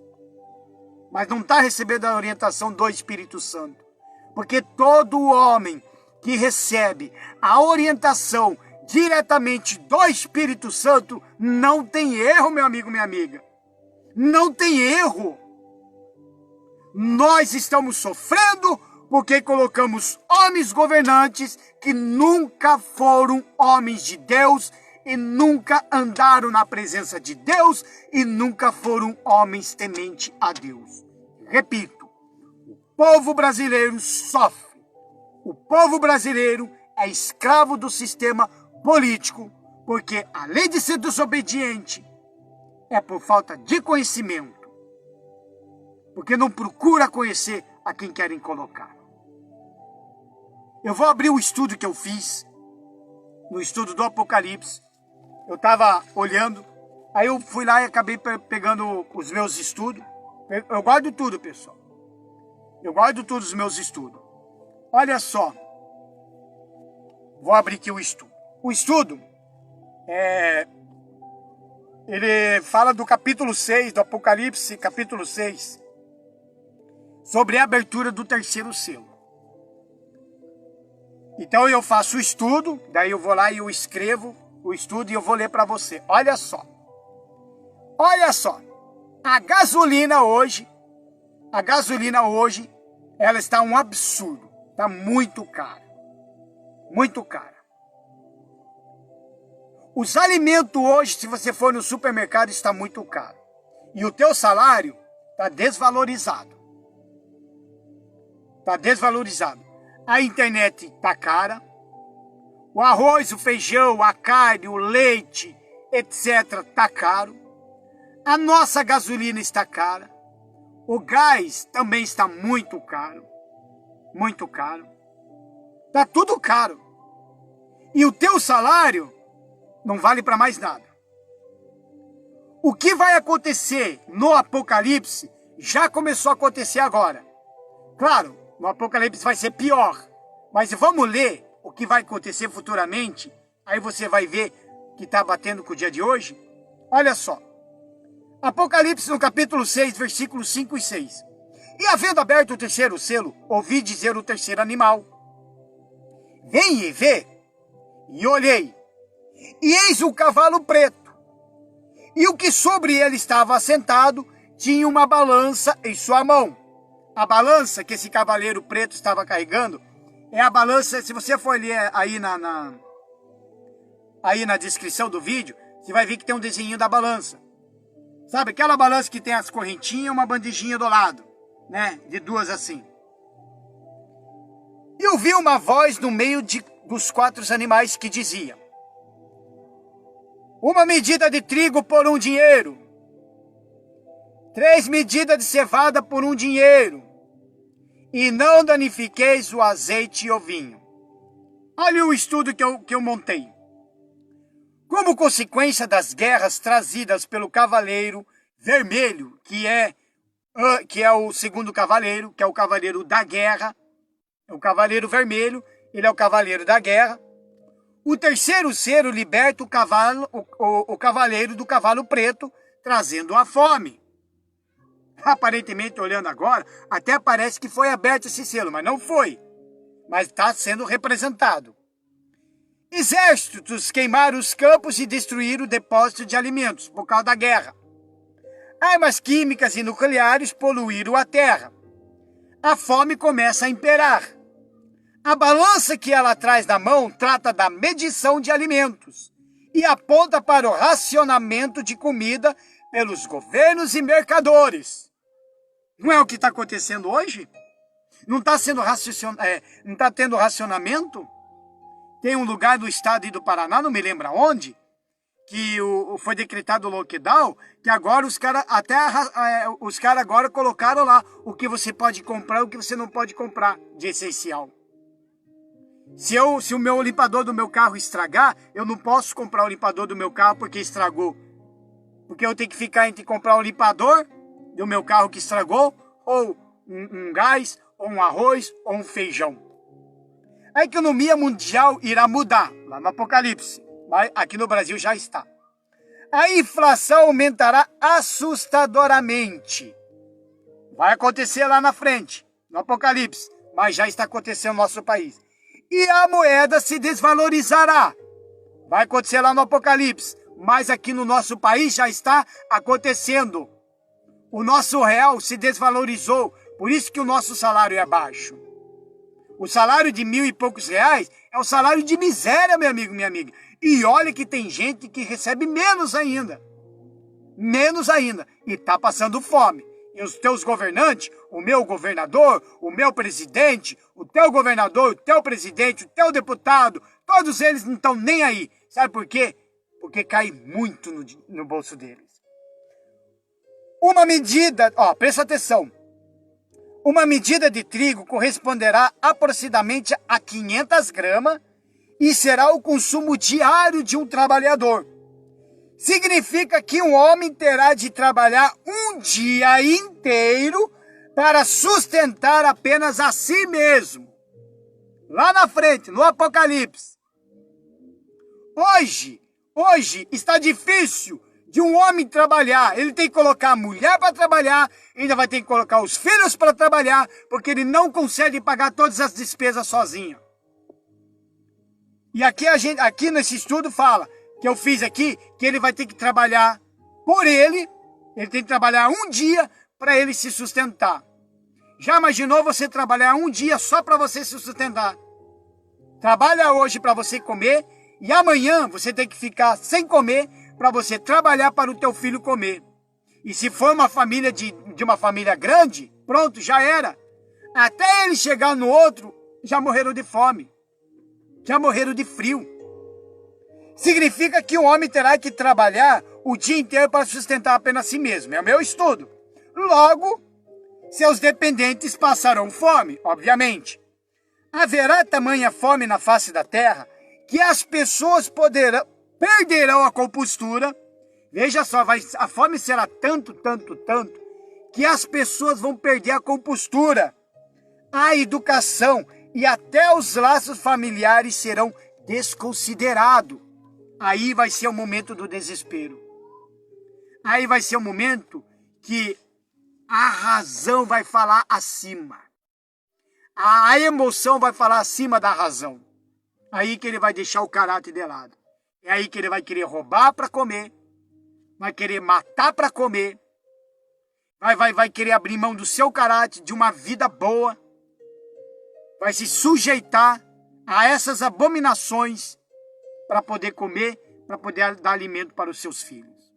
Speaker 1: mas não está recebendo a orientação do Espírito Santo. Porque todo homem que recebe a orientação diretamente do Espírito Santo não tem erro, meu amigo, minha amiga. Não tem erro. Nós estamos sofrendo porque colocamos homens governantes que nunca foram homens de Deus e nunca andaram na presença de Deus e nunca foram homens temente a Deus. Repito, o povo brasileiro sofre. O povo brasileiro é escravo do sistema político porque, além de ser desobediente, é por falta de conhecimento. Porque não procura conhecer a quem querem colocar. Eu vou abrir o estudo que eu fiz, no estudo do Apocalipse. Eu estava olhando, aí eu fui lá e acabei pegando os meus estudos. Eu guardo tudo, pessoal. Eu guardo todos os meus estudos. Olha só. Vou abrir aqui o estudo. O estudo, ele fala do capítulo 6, do Apocalipse, capítulo 6. Sobre a abertura do terceiro selo. Então eu faço o estudo, daí eu vou lá e eu escrevo o estudo e eu vou ler para você. Olha só. Olha só. A gasolina hoje, ela está um absurdo. Está muito cara. Muito cara. Os alimentos hoje, se você for no supermercado, está muito caro. E o teu salário está desvalorizado. Está desvalorizado. A internet está cara. O arroz, o feijão, a carne, o leite, etc. está caro. A nossa gasolina está cara. O gás também está muito caro. Muito caro. Está tudo caro. E o teu salário não vale para mais nada. O que vai acontecer no Apocalipse já começou a acontecer agora. Claro, no Apocalipse vai ser pior. Mas vamos ler o que vai acontecer futuramente. Aí você vai ver que está batendo com o dia de hoje. Olha só. Apocalipse no capítulo 6, versículos 5 e 6. E havendo aberto o terceiro selo, ouvi dizer o terceiro animal. Vem e vê. E olhei. E eis um cavalo preto. E o que sobre ele estava assentado tinha uma balança em sua mão. A balança que esse cavaleiro preto estava carregando é a balança, se você for ler aí na descrição do vídeo, você vai ver que tem um desenho da balança. Sabe, aquela balança que tem as correntinhas e uma bandejinha do lado, né? De duas assim. E ouvi uma voz no meio dos 4 animais que dizia: uma medida de trigo por 1 dinheiro. 3 medidas de cevada por 1 dinheiro. E não danifiqueis o azeite e o vinho. Olha o estudo que eu montei. Como consequência das guerras trazidas pelo cavaleiro vermelho, que é o segundo cavaleiro, que é o cavaleiro da guerra, é o cavaleiro vermelho, ele é o cavaleiro da guerra. O terceiro selo liberta o cavaleiro do cavalo preto, trazendo a fome. Aparentemente, olhando agora, até parece que foi aberto esse selo, mas não foi. Mas está sendo representado. Exércitos queimaram os campos e destruíram o depósito de alimentos por causa da guerra. Armas químicas e nucleares poluíram a terra. A fome começa a imperar. A balança que ela traz na mão trata da medição de alimentos e aponta para o racionamento de comida pelos governos e mercadores. Não é o que está acontecendo hoje? Não está não está tendo racionamento? Tem um lugar do estado e do Paraná, não me lembro onde, que foi decretado o lockdown, que agora os caras agora colocaram lá o que você pode comprar e o que você não pode comprar de essencial. Se o meu limpador do meu carro estragar, eu não posso comprar o limpador do meu carro porque estragou. Porque eu tenho que ficar entre comprar o limpador do meu carro que estragou, ou um gás, ou um arroz, ou um feijão. A economia mundial irá mudar, lá no Apocalipse, mas aqui no Brasil já está. A inflação aumentará assustadoramente. Vai acontecer lá na frente, no Apocalipse, mas já está acontecendo no nosso país. E a moeda se desvalorizará. Vai acontecer lá no Apocalipse, mas aqui no nosso país já está acontecendo. O nosso real se desvalorizou, por isso que o nosso salário é baixo. O salário de 1.000 e poucos reais é o salário de miséria, meu amigo, minha amiga. E olha que tem gente que recebe menos ainda. Menos ainda. E está passando fome. E os teus governantes, o meu governador, o meu presidente, o teu governador, o teu presidente, o teu deputado, todos eles não estão nem aí. Sabe por quê? Porque cai muito no bolso deles. Uma medida, presta atenção. Uma medida de trigo corresponderá aproximadamente a 500 gramas e será o consumo diário de um trabalhador. Significa que um homem terá de trabalhar um dia inteiro para sustentar apenas a si mesmo. Lá na frente, no Apocalipse. Hoje está difícil de um homem trabalhar. Ele tem que colocar a mulher para trabalhar, ainda vai ter que colocar os filhos para trabalhar, porque ele não consegue pagar todas as despesas sozinho. E aqui nesse estudo fala, que eu fiz aqui, que ele vai ter que trabalhar por ele tem que trabalhar um dia para ele se sustentar. Já imaginou você trabalhar um dia só para você se sustentar? Trabalha hoje para você comer e amanhã você tem que ficar sem comer para você trabalhar para o teu filho comer. E se for uma família de uma família grande, pronto, já era. Até ele chegar no outro, já morreram de fome. Já morreram de frio. Significa que o homem terá que trabalhar o dia inteiro para sustentar apenas a si mesmo. É o meu estudo. Logo, seus dependentes passarão fome, obviamente. Haverá tamanha fome na face da terra que as pessoas perderão a compostura. Veja só, a fome será tanto, que as pessoas vão perder a compostura. A educação e até os laços familiares serão desconsiderados. Aí vai ser o momento do desespero. Aí vai ser o momento que a razão vai falar acima. A emoção vai falar acima da razão. Aí que ele vai deixar o caráter de lado. É aí que ele vai querer roubar para comer. Vai querer matar para comer. Vai querer abrir mão do seu caráter, de uma vida boa. Vai se sujeitar a essas abominações para poder comer, para poder dar alimento para os seus filhos.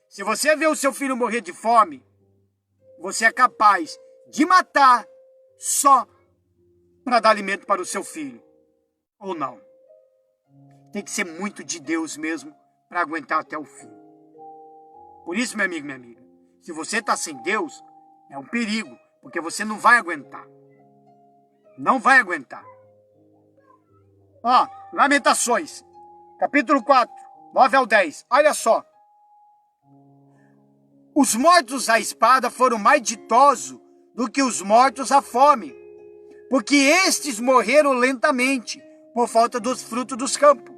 Speaker 1: Se você vê o seu filho morrer de fome, você é capaz de matar só para dar alimento para o seu filho. Ou não. Tem que ser muito de Deus mesmo para aguentar até o fim. Por isso, meu amigo, minha amiga, se você está sem Deus, é um perigo, porque você não vai aguentar. Não vai aguentar. Lamentações, capítulo 4, 9 ao 10. Olha só. Os mortos à espada foram mais ditosos do que os mortos à fome, porque estes morreram lentamente por falta dos frutos dos campos.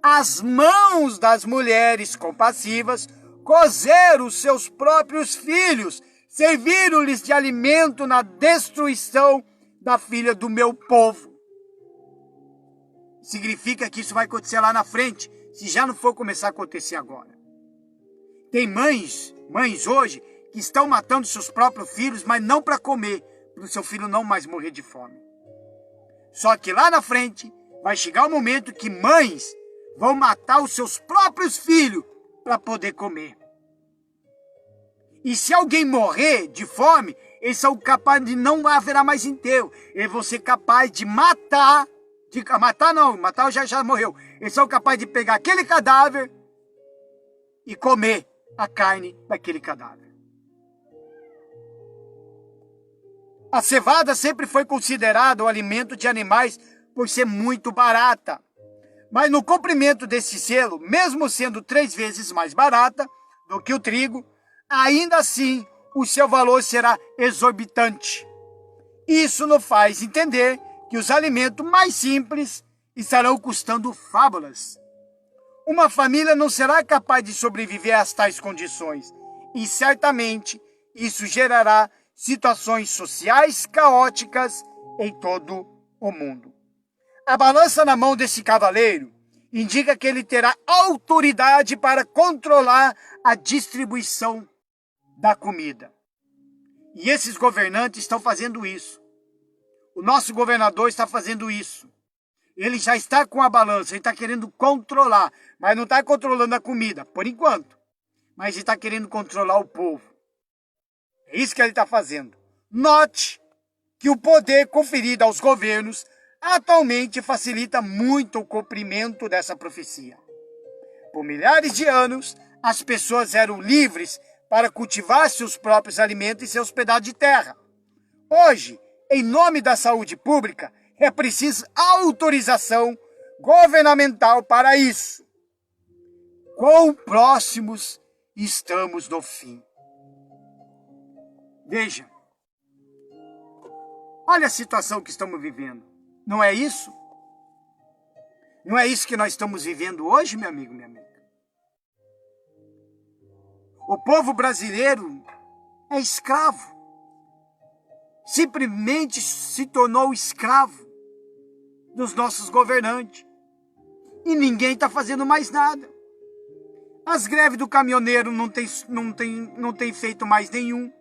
Speaker 1: As mãos das mulheres compassivas cozer os seus próprios filhos, serviram-lhes de alimento na destruição da filha do meu povo. Significa que isso vai acontecer lá na frente, se já não for começar a acontecer agora. Tem mães hoje, que estão matando seus próprios filhos, mas não para comer, para o seu filho não mais morrer de fome. Só que lá na frente, vai chegar o momento que mães vão matar os seus próprios filhos para poder comer. E se alguém morrer de fome, eles são capazes de não haverá mais enterro. Eles vão ser capazes de matar já morreu. Eles são capazes de pegar aquele cadáver e comer a carne daquele cadáver. A cevada sempre foi considerada o alimento de animais por ser muito barata. Mas no cumprimento desse selo, mesmo sendo 3 vezes mais barata do que o trigo, ainda assim o seu valor será exorbitante. Isso nos faz entender que os alimentos mais simples estarão custando fábulas. Uma família não será capaz de sobreviver a tais condições, e certamente isso gerará situações sociais caóticas em todo o mundo. A balança na mão desse cavaleiro indica que ele terá autoridade para controlar a distribuição da comida. E esses governantes estão fazendo isso. O nosso governador está fazendo isso. Ele já está com a balança, ele está querendo controlar, mas não está controlando a comida, por enquanto. Mas ele está querendo controlar o povo. É isso que ele está fazendo. Note que o poder conferido aos governos atualmente facilita muito o cumprimento dessa profecia. Por milhares de anos, as pessoas eram livres para cultivar seus próprios alimentos em seus pedaços de terra. Hoje, em nome da saúde pública, é preciso autorização governamental para isso. Quão próximos estamos do fim. Veja, olha a situação que estamos vivendo. Não é isso? Não é isso que nós estamos vivendo hoje, meu amigo, minha amiga? O povo brasileiro é escravo. Simplesmente se tornou escravo dos nossos governantes. E ninguém está fazendo mais nada. As greves do caminhoneiro não tem feito mais nenhum.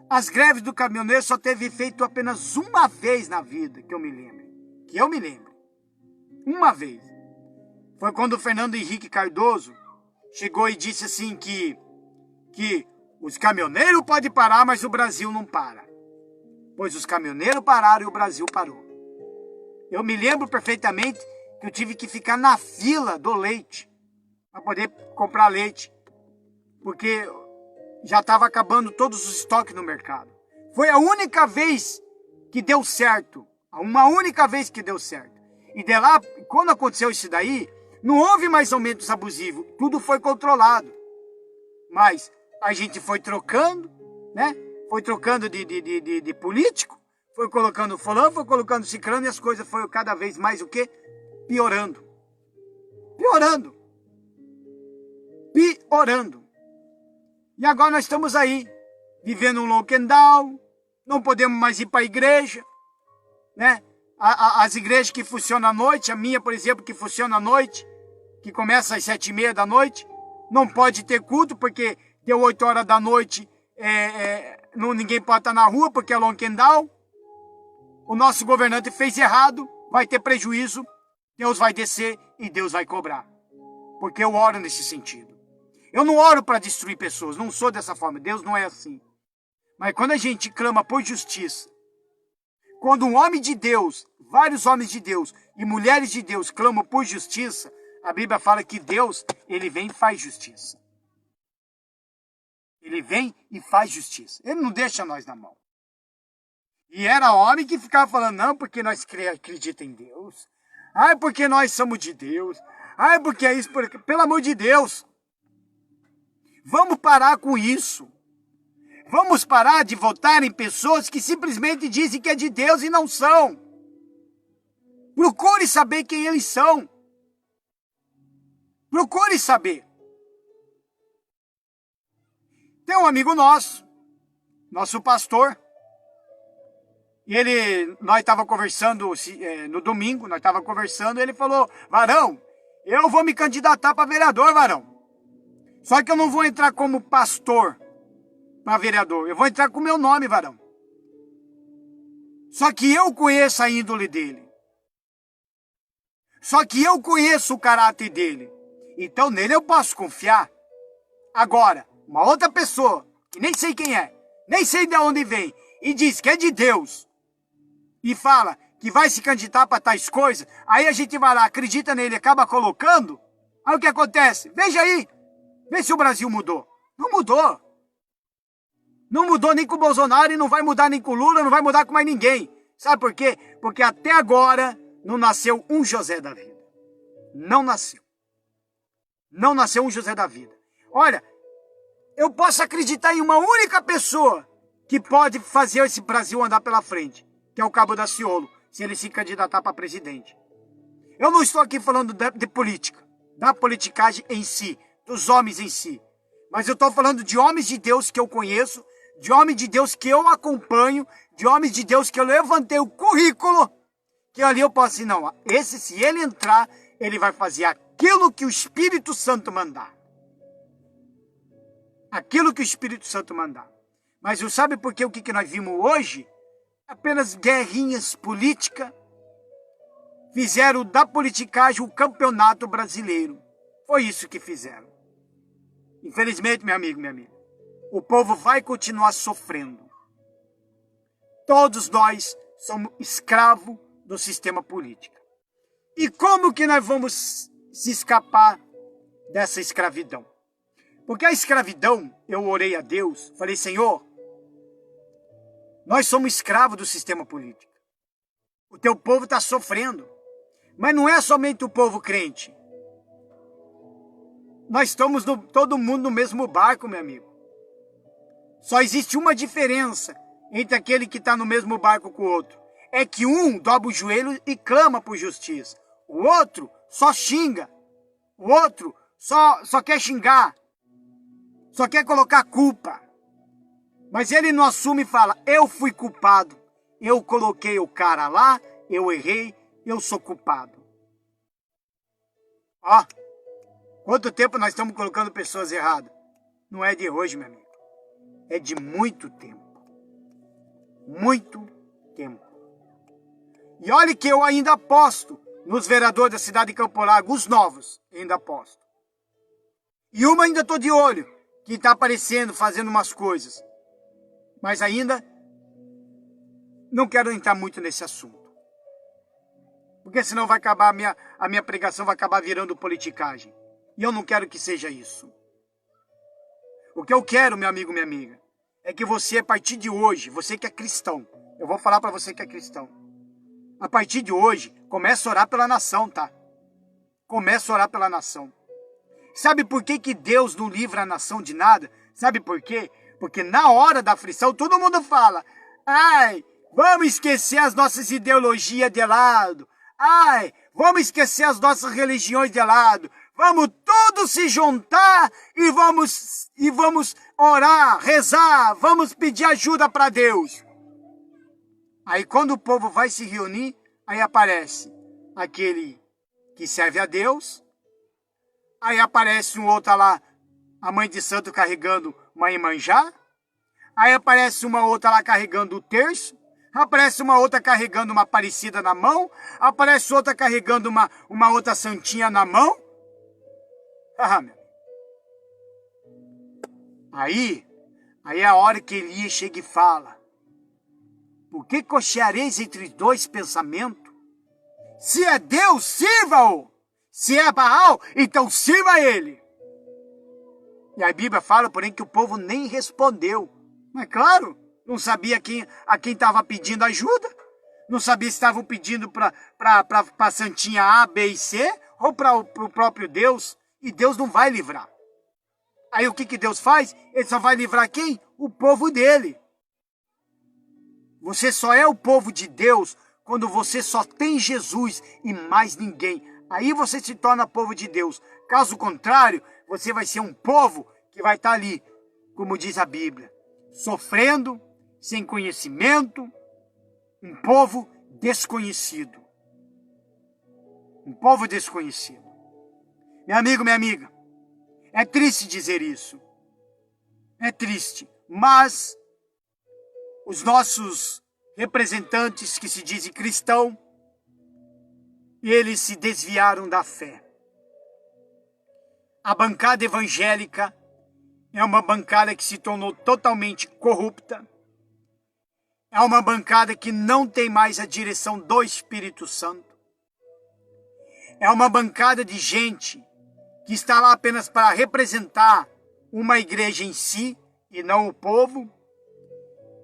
Speaker 1: As greves do caminhoneiro só teve feito apenas uma vez na vida, que eu me lembro. Uma vez. Foi quando o Fernando Henrique Cardoso chegou e disse assim que os caminhoneiros podem parar, mas o Brasil não para. Pois os caminhoneiros pararam e o Brasil parou. Eu me lembro perfeitamente que eu tive que ficar na fila do leite para poder comprar leite, porque já estava acabando todos os estoques no mercado. Foi a única vez que deu certo. Uma única vez que deu certo. E de lá, quando aconteceu isso daí, não houve mais aumentos abusivos. Tudo foi controlado. Mas a gente foi trocando, né? Foi trocando de político, foi colocando fulano, foi colocando ciclano, e as coisas foram cada vez mais o quê? Piorando. E agora nós estamos aí, vivendo um lockdown, não podemos mais ir para a igreja, né? As igrejas que funcionam à noite, a minha, por exemplo, que funciona à noite, que começa às 7h30 da noite, não pode ter culto, porque deu 8 horas da noite, ninguém pode estar na rua, porque é lockdown. O nosso governante fez errado, vai ter prejuízo, Deus vai descer e Deus vai cobrar. Porque eu oro nesse sentido. Eu não oro para destruir pessoas, não sou dessa forma, Deus não é assim. Mas quando a gente clama por justiça, quando um homem de Deus, vários homens de Deus e mulheres de Deus clamam por justiça, a Bíblia fala que Deus, ele vem e faz justiça. Ele vem e faz justiça. Ele não deixa nós na mão. E era homem que ficava falando, não, porque nós acreditamos em Deus. Ai, porque nós somos de Deus. Ai, porque é isso, porque... Pelo amor de Deus. Vamos parar com isso. Vamos parar de votar em pessoas que simplesmente dizem que é de Deus e não são. Procure saber quem eles são. Procure saber. Tem um amigo nosso pastor, e nós estávamos conversando no domingo, nós estávamos conversando, e ele falou: Varão, eu vou me candidatar para vereador, Varão. Só que eu não vou entrar como pastor para vereador, eu vou entrar com o meu nome, Varão. Só que eu conheço a índole dele. Só que eu conheço o caráter dele. Então nele eu posso confiar. Agora, uma outra pessoa, que nem sei quem é, nem sei de onde vem, e diz que é de Deus, e fala que vai se candidatar para tais coisas, aí a gente vai lá, acredita nele, acaba colocando, aí o que acontece? Veja aí, vê se o Brasil mudou. Não mudou. Não mudou nem com o Bolsonaro e não vai mudar nem com o Lula, não vai mudar com mais ninguém. Sabe por quê? Porque até agora não nasceu um José da vida. Não nasceu. Não nasceu um José da vida. Olha, eu posso acreditar em uma única pessoa que pode fazer esse Brasil andar pela frente, que é o Cabo Daciolo, se ele se candidatar para presidente. Eu não estou aqui falando de política, da politicagem em si, dos homens em si. Mas eu estou falando de homens de Deus que eu conheço, de homens de Deus que eu acompanho, de homens de Deus que eu levantei o currículo, que ali eu posso dizer, não, esse, se ele entrar, ele vai fazer aquilo que o Espírito Santo mandar. Aquilo que o Espírito Santo mandar. Mas sabe por quê? O que nós vimos hoje? Apenas guerrinhas políticas fizeram da politicagem o campeonato brasileiro. Foi isso que fizeram. Infelizmente, meu amigo, minha amiga, o povo vai continuar sofrendo. Todos nós somos escravos do sistema político. E como que nós vamos se escapar dessa escravidão? Porque a escravidão, eu orei a Deus, falei, Senhor, nós somos escravos do sistema político. O teu povo está sofrendo. Mas não é somente o povo crente. Nós estamos todo mundo no mesmo barco, meu amigo. Só existe uma diferença entre aquele que está no mesmo barco com o outro. É que um dobra o joelho e clama por justiça. O outro só xinga. O outro só quer xingar. Só quer colocar culpa. Mas ele não assume e fala, eu fui culpado. Eu coloquei o cara lá, eu errei, eu sou culpado. Ó, quanto tempo nós estamos colocando pessoas erradas? Não é de hoje, meu amigo. É de muito tempo. Muito tempo. E olha que eu ainda aposto nos vereadores da cidade de Campo Largo, os novos, ainda aposto. E uma ainda estou de olho, que está aparecendo, fazendo umas coisas. Mas ainda não quero entrar muito nesse assunto. Porque senão vai acabar a minha pregação vai acabar virando politicagem. E eu não quero que seja isso. O que eu quero, meu amigo, minha amiga, é que você, a partir de hoje, você que é cristão, eu vou falar para você que é cristão, a partir de hoje, comece a orar pela nação, tá? Comece a orar pela nação. Sabe por que Deus não livra a nação de nada? Sabe por quê? Porque na hora da aflição, todo mundo fala, ai, vamos esquecer as nossas ideologias de lado. Ai, vamos esquecer as nossas religiões de lado. Vamos todos se juntar e vamos orar, rezar, vamos pedir ajuda para Deus. Aí quando o povo vai se reunir, aí aparece aquele que serve a Deus. Aí aparece um outro lá, a mãe de santo carregando uma Iemanjá. Aí aparece uma outra lá carregando o terço. Aparece uma outra carregando uma Aparecida na mão. Aparece outra carregando uma outra santinha na mão. Ah, meu. Aí é a hora que Elias chega e fala, por que cocheareis entre dois pensamentos? Se é Deus, sirva-o. Se é Baal, então sirva ele. E a Bíblia fala, porém, que o povo nem respondeu. Mas claro, não sabia a quem estava pedindo ajuda. Não sabia se estavam pedindo para a santinha A, B e C, ou para o próprio Deus. E Deus não vai livrar. Aí o que Deus faz? Ele só vai livrar quem? O povo dele. Você só é o povo de Deus quando você só tem Jesus e mais ninguém. Aí você se torna povo de Deus. Caso contrário, você vai ser um povo que vai estar ali como diz a Bíblia, sofrendo, sem conhecimento, um povo desconhecido. Um povo desconhecido. Meu amigo, minha amiga, é triste dizer isso. É triste, mas os nossos representantes que se dizem cristãos, eles se desviaram da fé. A bancada evangélica é uma bancada que se tornou totalmente corrupta. É uma bancada que não tem mais a direção do Espírito Santo. É uma bancada de gente que está lá apenas para representar uma igreja em si e não o povo,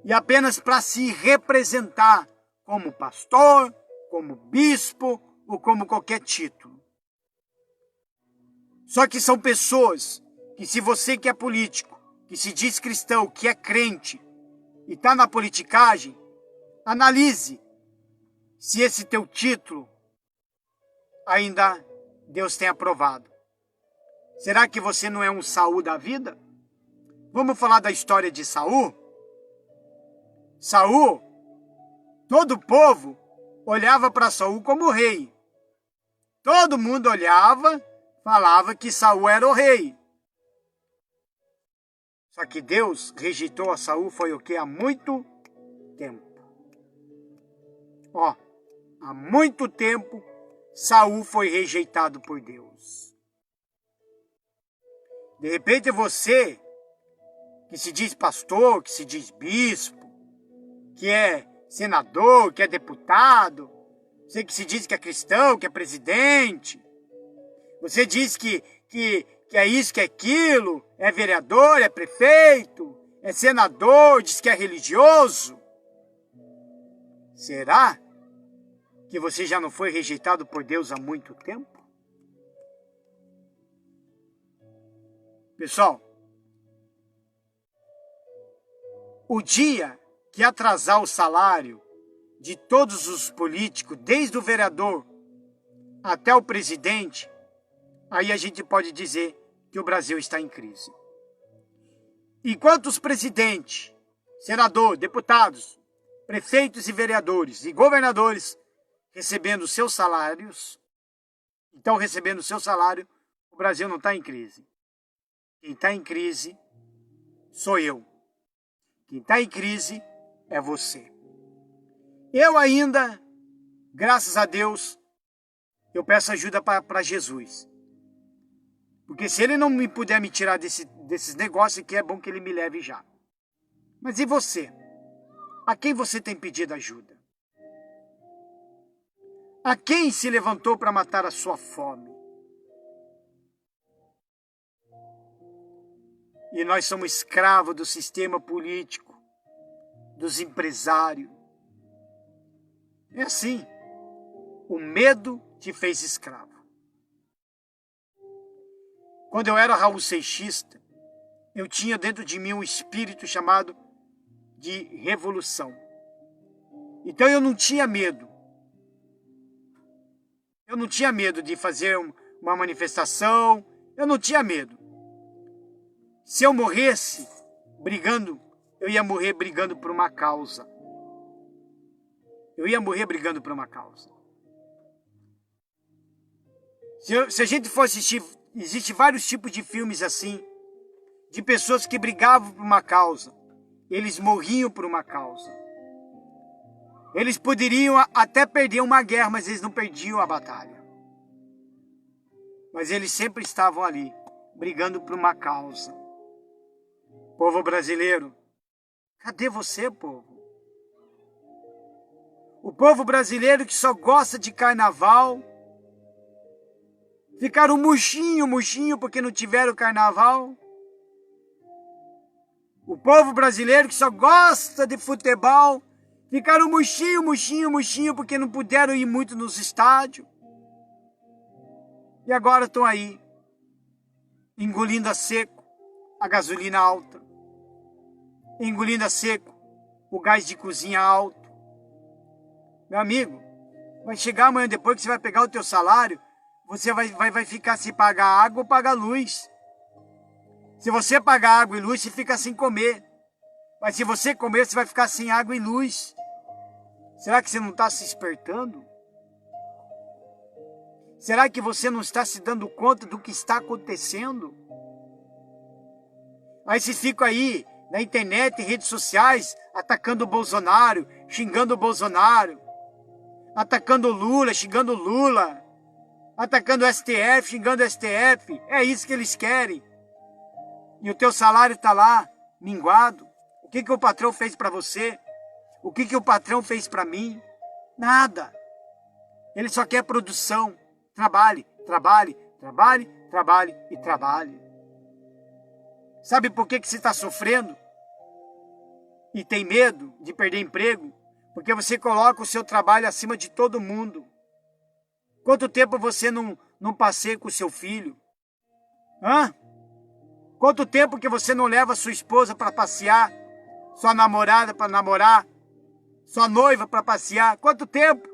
Speaker 1: e apenas para se representar como pastor, como bispo ou como qualquer título. Só que são pessoas que, se você que é político, que se diz cristão, que é crente e está na politicagem, analise se esse teu título ainda Deus tem aprovado. Será que você não é um Saul da vida? Vamos falar da história de Saul? Saul, todo o povo olhava para Saul como rei. Todo mundo olhava, falava que Saul era o rei. Só que Deus rejeitou a Saul foi o quê? Há muito tempo. Há muito tempo Saul foi rejeitado por Deus. De repente você, que se diz pastor, que se diz bispo, que é senador, que é deputado, você que se diz que é cristão, que é presidente, você diz que é isso, que é aquilo, é vereador, é prefeito, é senador, diz que é religioso. Será que você já não foi rejeitado por Deus há muito tempo? Pessoal, o dia que atrasar o salário de todos os políticos, desde o vereador até o presidente, aí a gente pode dizer que o Brasil está em crise. Enquanto os presidentes, senadores, deputados, prefeitos e vereadores e governadores recebendo seus salários, estão recebendo seu salário, o Brasil não está em crise. Quem está em crise sou eu. Quem está em crise é você. Eu ainda, graças a Deus, eu peço ajuda para Jesus. Porque se ele não me puder me tirar desses negócios aqui, é bom que ele me leve já. Mas e você? A quem você tem pedido ajuda? A quem se levantou para matar a sua fome? E nós somos escravos do sistema político, dos empresários. É assim. O medo te fez escravo. Quando eu era Raul Seixista, eu tinha dentro de mim um espírito chamado de revolução. Então eu não tinha medo. Eu não tinha medo de fazer uma manifestação. Eu não tinha medo. Se eu morresse brigando, eu ia morrer brigando por uma causa. Eu ia morrer brigando por uma causa. Se a gente for assistir, existem vários tipos de filmes assim, de pessoas que brigavam por uma causa. Eles morriam por uma causa. Eles poderiam até perder uma guerra, mas eles não perdiam a batalha. Mas eles sempre estavam ali, brigando por uma causa. Povo brasileiro, cadê você, povo? O povo brasileiro que só gosta de carnaval, ficaram murchinho porque não tiveram carnaval. O povo brasileiro que só gosta de futebol, ficaram murchinho porque não puderam ir muito nos estádios. E agora estão aí, engolindo a seco a gasolina alta, engolindo a seco o gás de cozinha alto. Meu amigo, vai chegar amanhã, depois que você vai pegar o teu salário, você vai ficar se pagar água ou pagar luz. Se você pagar água e luz, você fica sem comer. Mas se você comer, você vai ficar sem água e luz. Será que você não está se despertando? Será que você não está se dando conta do que está acontecendo? Aí vocês ficam aí na internet, em redes sociais, atacando o Bolsonaro, xingando o Bolsonaro, atacando o Lula, xingando o Lula, atacando o STF, xingando o STF. É isso que eles querem. E o teu salário está lá, minguado. O que o patrão fez para você? O que o patrão fez para mim? Nada. Ele só quer produção. Trabalhe, trabalhe, trabalhe, trabalhe e trabalhe. Sabe por que você está sofrendo? E tem medo de perder emprego? Porque você coloca o seu trabalho acima de todo mundo. Quanto tempo você não passeia com o seu filho? Hã? Quanto tempo que você não leva sua esposa para passear? Sua namorada para namorar? Sua noiva para passear? Quanto tempo?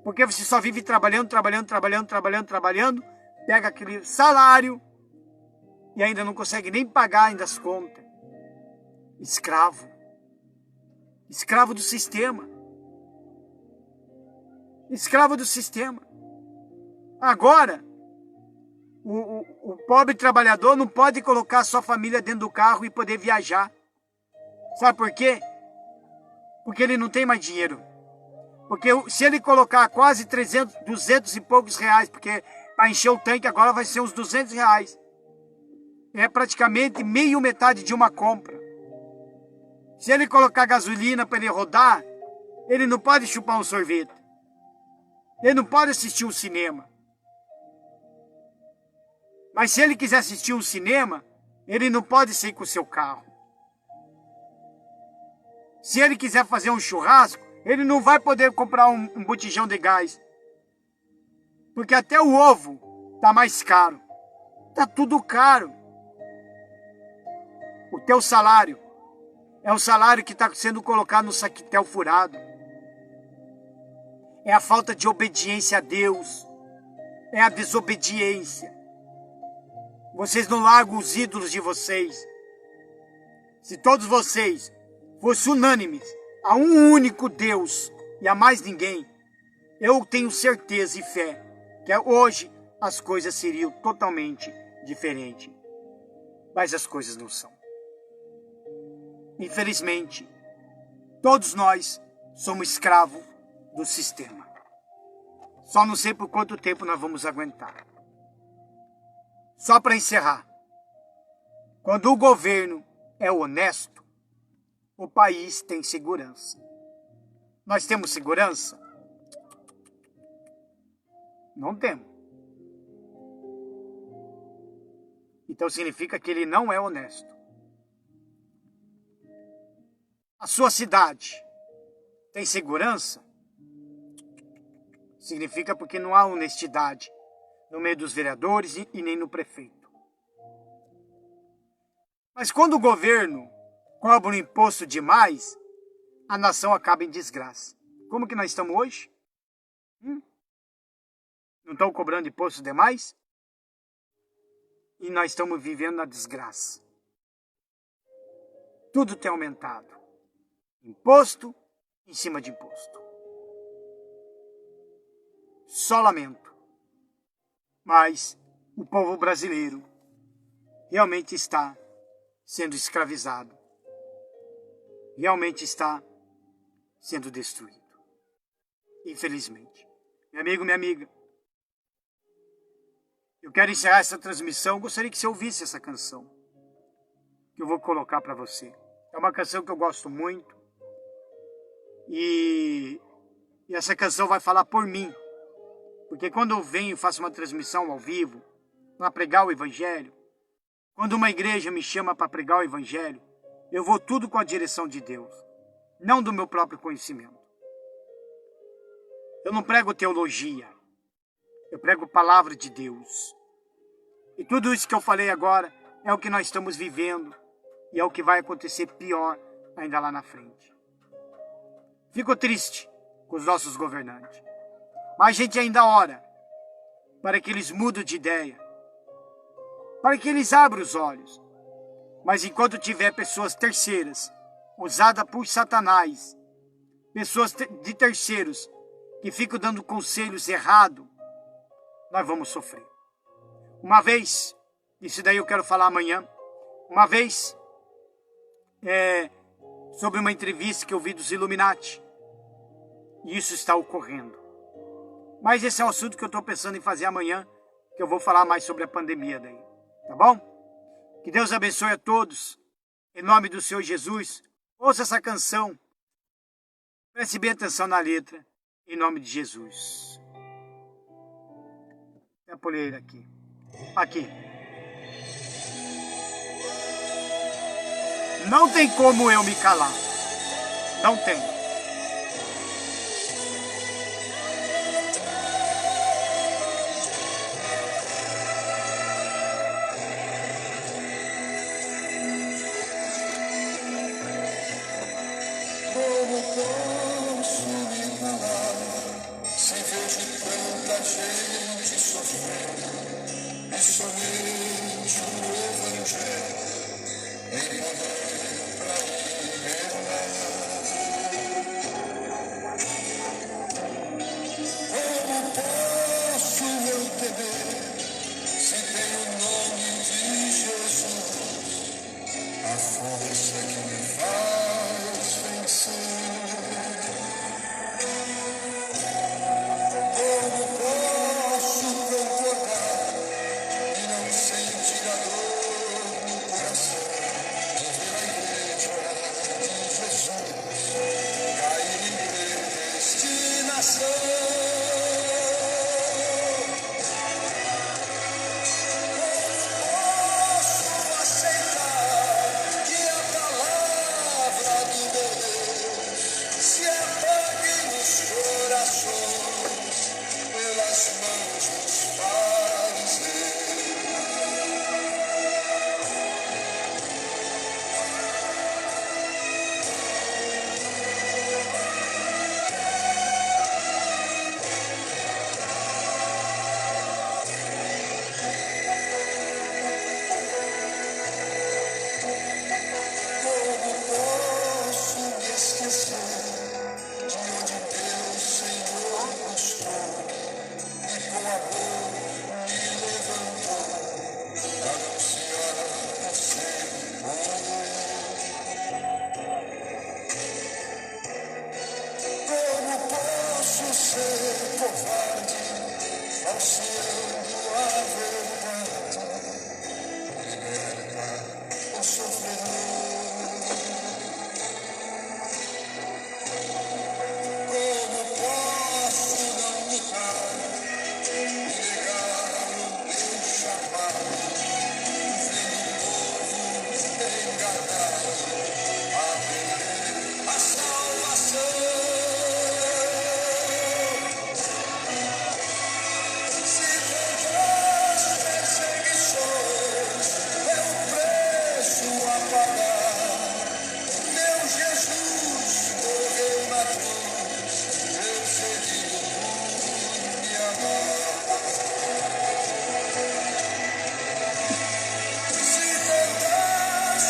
Speaker 1: Porque você só vive trabalhando, pega aquele salário e ainda não consegue nem pagar ainda as contas. Escravo. Escravo do sistema. Escravo do sistema. Agora, o pobre trabalhador não pode colocar sua família dentro do carro e poder viajar. Sabe por quê? Porque ele não tem mais dinheiro. Porque se ele colocar quase 300, 200 e poucos reais, porque para encher o tanque agora vai ser uns 200 reais. É praticamente metade de uma compra. Se ele colocar gasolina para ele rodar, ele não pode chupar um sorvete. Ele não pode assistir um cinema. Mas se ele quiser assistir um cinema, ele não pode sair com o seu carro. Se ele quiser fazer um churrasco, ele não vai poder comprar um botijão de gás. Porque até o ovo está mais caro. Está tudo caro. O teu salário é o salário que está sendo colocado no saquetel furado. É a falta de obediência a Deus. É a desobediência. Vocês não largam os ídolos de vocês. Se todos vocês fossem unânimes a um único Deus e a mais ninguém, eu tenho certeza e fé que hoje as coisas seriam totalmente diferentes. Mas as coisas não são. Infelizmente, todos nós somos escravos do sistema. Só não sei por quanto tempo nós vamos aguentar. Só para encerrar, quando o governo é honesto, o país tem segurança. Nós temos segurança? Não temos. Então significa que ele não é honesto. A sua cidade tem segurança? Significa porque não há honestidade no meio dos vereadores e nem no prefeito. Mas quando o governo cobra um imposto demais, a nação acaba em desgraça. Como que nós estamos hoje? Não estão cobrando imposto demais? E nós estamos vivendo na desgraça. Tudo tem aumentado. Imposto em cima de imposto. Só lamento. Mas o povo brasileiro realmente está sendo escravizado. Realmente está sendo destruído. Infelizmente. Meu amigo, minha amiga, eu quero encerrar essa transmissão. Gostaria que você ouvisse essa canção que eu vou colocar para você. É uma canção que eu gosto muito. E essa canção vai falar por mim. Porque quando eu venho e faço uma transmissão ao vivo para pregar o Evangelho, quando uma igreja me chama para pregar o Evangelho, eu vou tudo com a direção de Deus, não do meu próprio conhecimento. Eu não prego teologia, eu prego palavra de Deus. E tudo isso que eu falei agora é o que nós estamos vivendo e é o que vai acontecer pior ainda lá na frente. Fico triste com os nossos governantes. Mas a gente ainda ora para que eles mudem de ideia. para que eles abram os olhos. Mas enquanto tiver pessoas terceiras, usadas por Satanás, pessoas de terceiros, que ficam dando conselhos errados, nós vamos sofrer. Uma vez, isso daí eu quero falar amanhã, uma vez, sobre uma entrevista que eu vi dos Illuminati, e isso está ocorrendo. Mas esse é o assunto que eu estou pensando em fazer amanhã, que eu vou falar mais sobre a pandemia daí, tá bom? Que Deus abençoe a todos, em nome do Senhor Jesus. Ouça essa canção, preste bem atenção na letra, em nome de Jesus. Tem a poleira aqui. Aqui. Não tem como eu me calar. Não tem.
Speaker 2: Como posso me calar sem ver de tanta gente sofrendo e somente o Evangelho em poder pra libertar? Como posso eu temer se tem o nome de Jesus, a força que me faz vencer? Como posso concordar e não sentir a dor no coração de ver a igreja de Jesus cair em predestinação? Posso aceitar que a palavra do meu Deus se apague nos corações pelas mãos dos fariseus? Como posso me esquecer de onde Deus, Senhor, mostrou e com amor me levantou para anunciar o seu amor? Como posso ser covarde falseando a verdade? Liberta o sofredor. Como posso não lutar e negar o meu chamado, vendo o povo enganado a perder a salvação? Se tantas perseguições é o preço a pagar, meu Jesus morreu na cruz, perseguido por me amar. Se tantas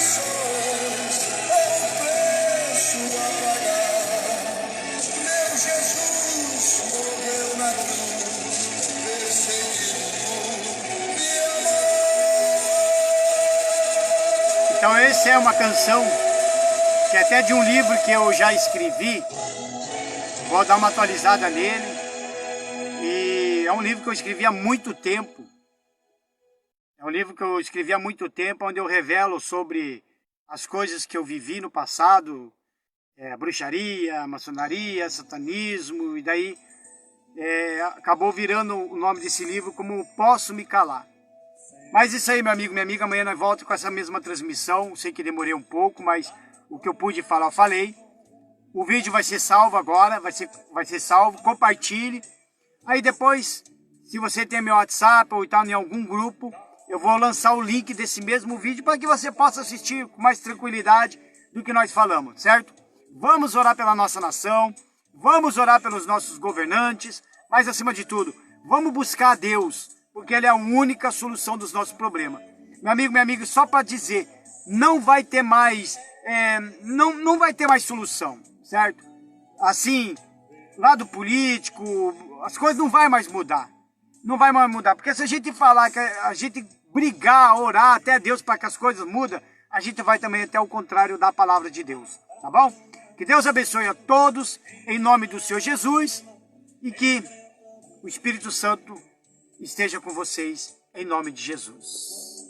Speaker 2: perseguições é o preço a pagar, meu Jesus morreu na cruz, perseguido por me amar.
Speaker 1: Então essa é uma canção que é até de um livro que eu já escrevi. Vou dar uma atualizada nele. E é um livro que eu escrevi há muito tempo. É um livro que eu escrevi há muito tempo, onde eu revelo sobre as coisas que eu vivi no passado, bruxaria, maçonaria, satanismo, e daí acabou virando o nome desse livro como Posso Me Calar. Mas isso aí, meu amigo, minha amiga, amanhã nós voltamos com essa mesma transmissão. Sei que demorei um pouco, mas o que eu pude falar, eu falei. O vídeo vai ser salvo agora, vai ser salvo, compartilhe. Aí depois, se você tem meu WhatsApp ou está em algum grupo, eu vou lançar o link desse mesmo vídeo para que você possa assistir com mais tranquilidade do que nós falamos, certo? Vamos orar pela nossa nação, vamos orar pelos nossos governantes, mas acima de tudo, vamos buscar a Deus porque Ele é a única solução dos nossos problemas. Meu amigo, minha amiga, só para dizer, não vai ter mais, não vai ter mais solução, certo? Assim, lado político, as coisas não vai mais mudar. Não vai mais mudar, porque se a gente falar que a gente brigar, orar até Deus para que as coisas mudem, a gente vai também até o contrário da palavra de Deus, tá bom? Que Deus abençoe a todos, em nome do Senhor Jesus, e que o Espírito Santo esteja com vocês, em nome de Jesus.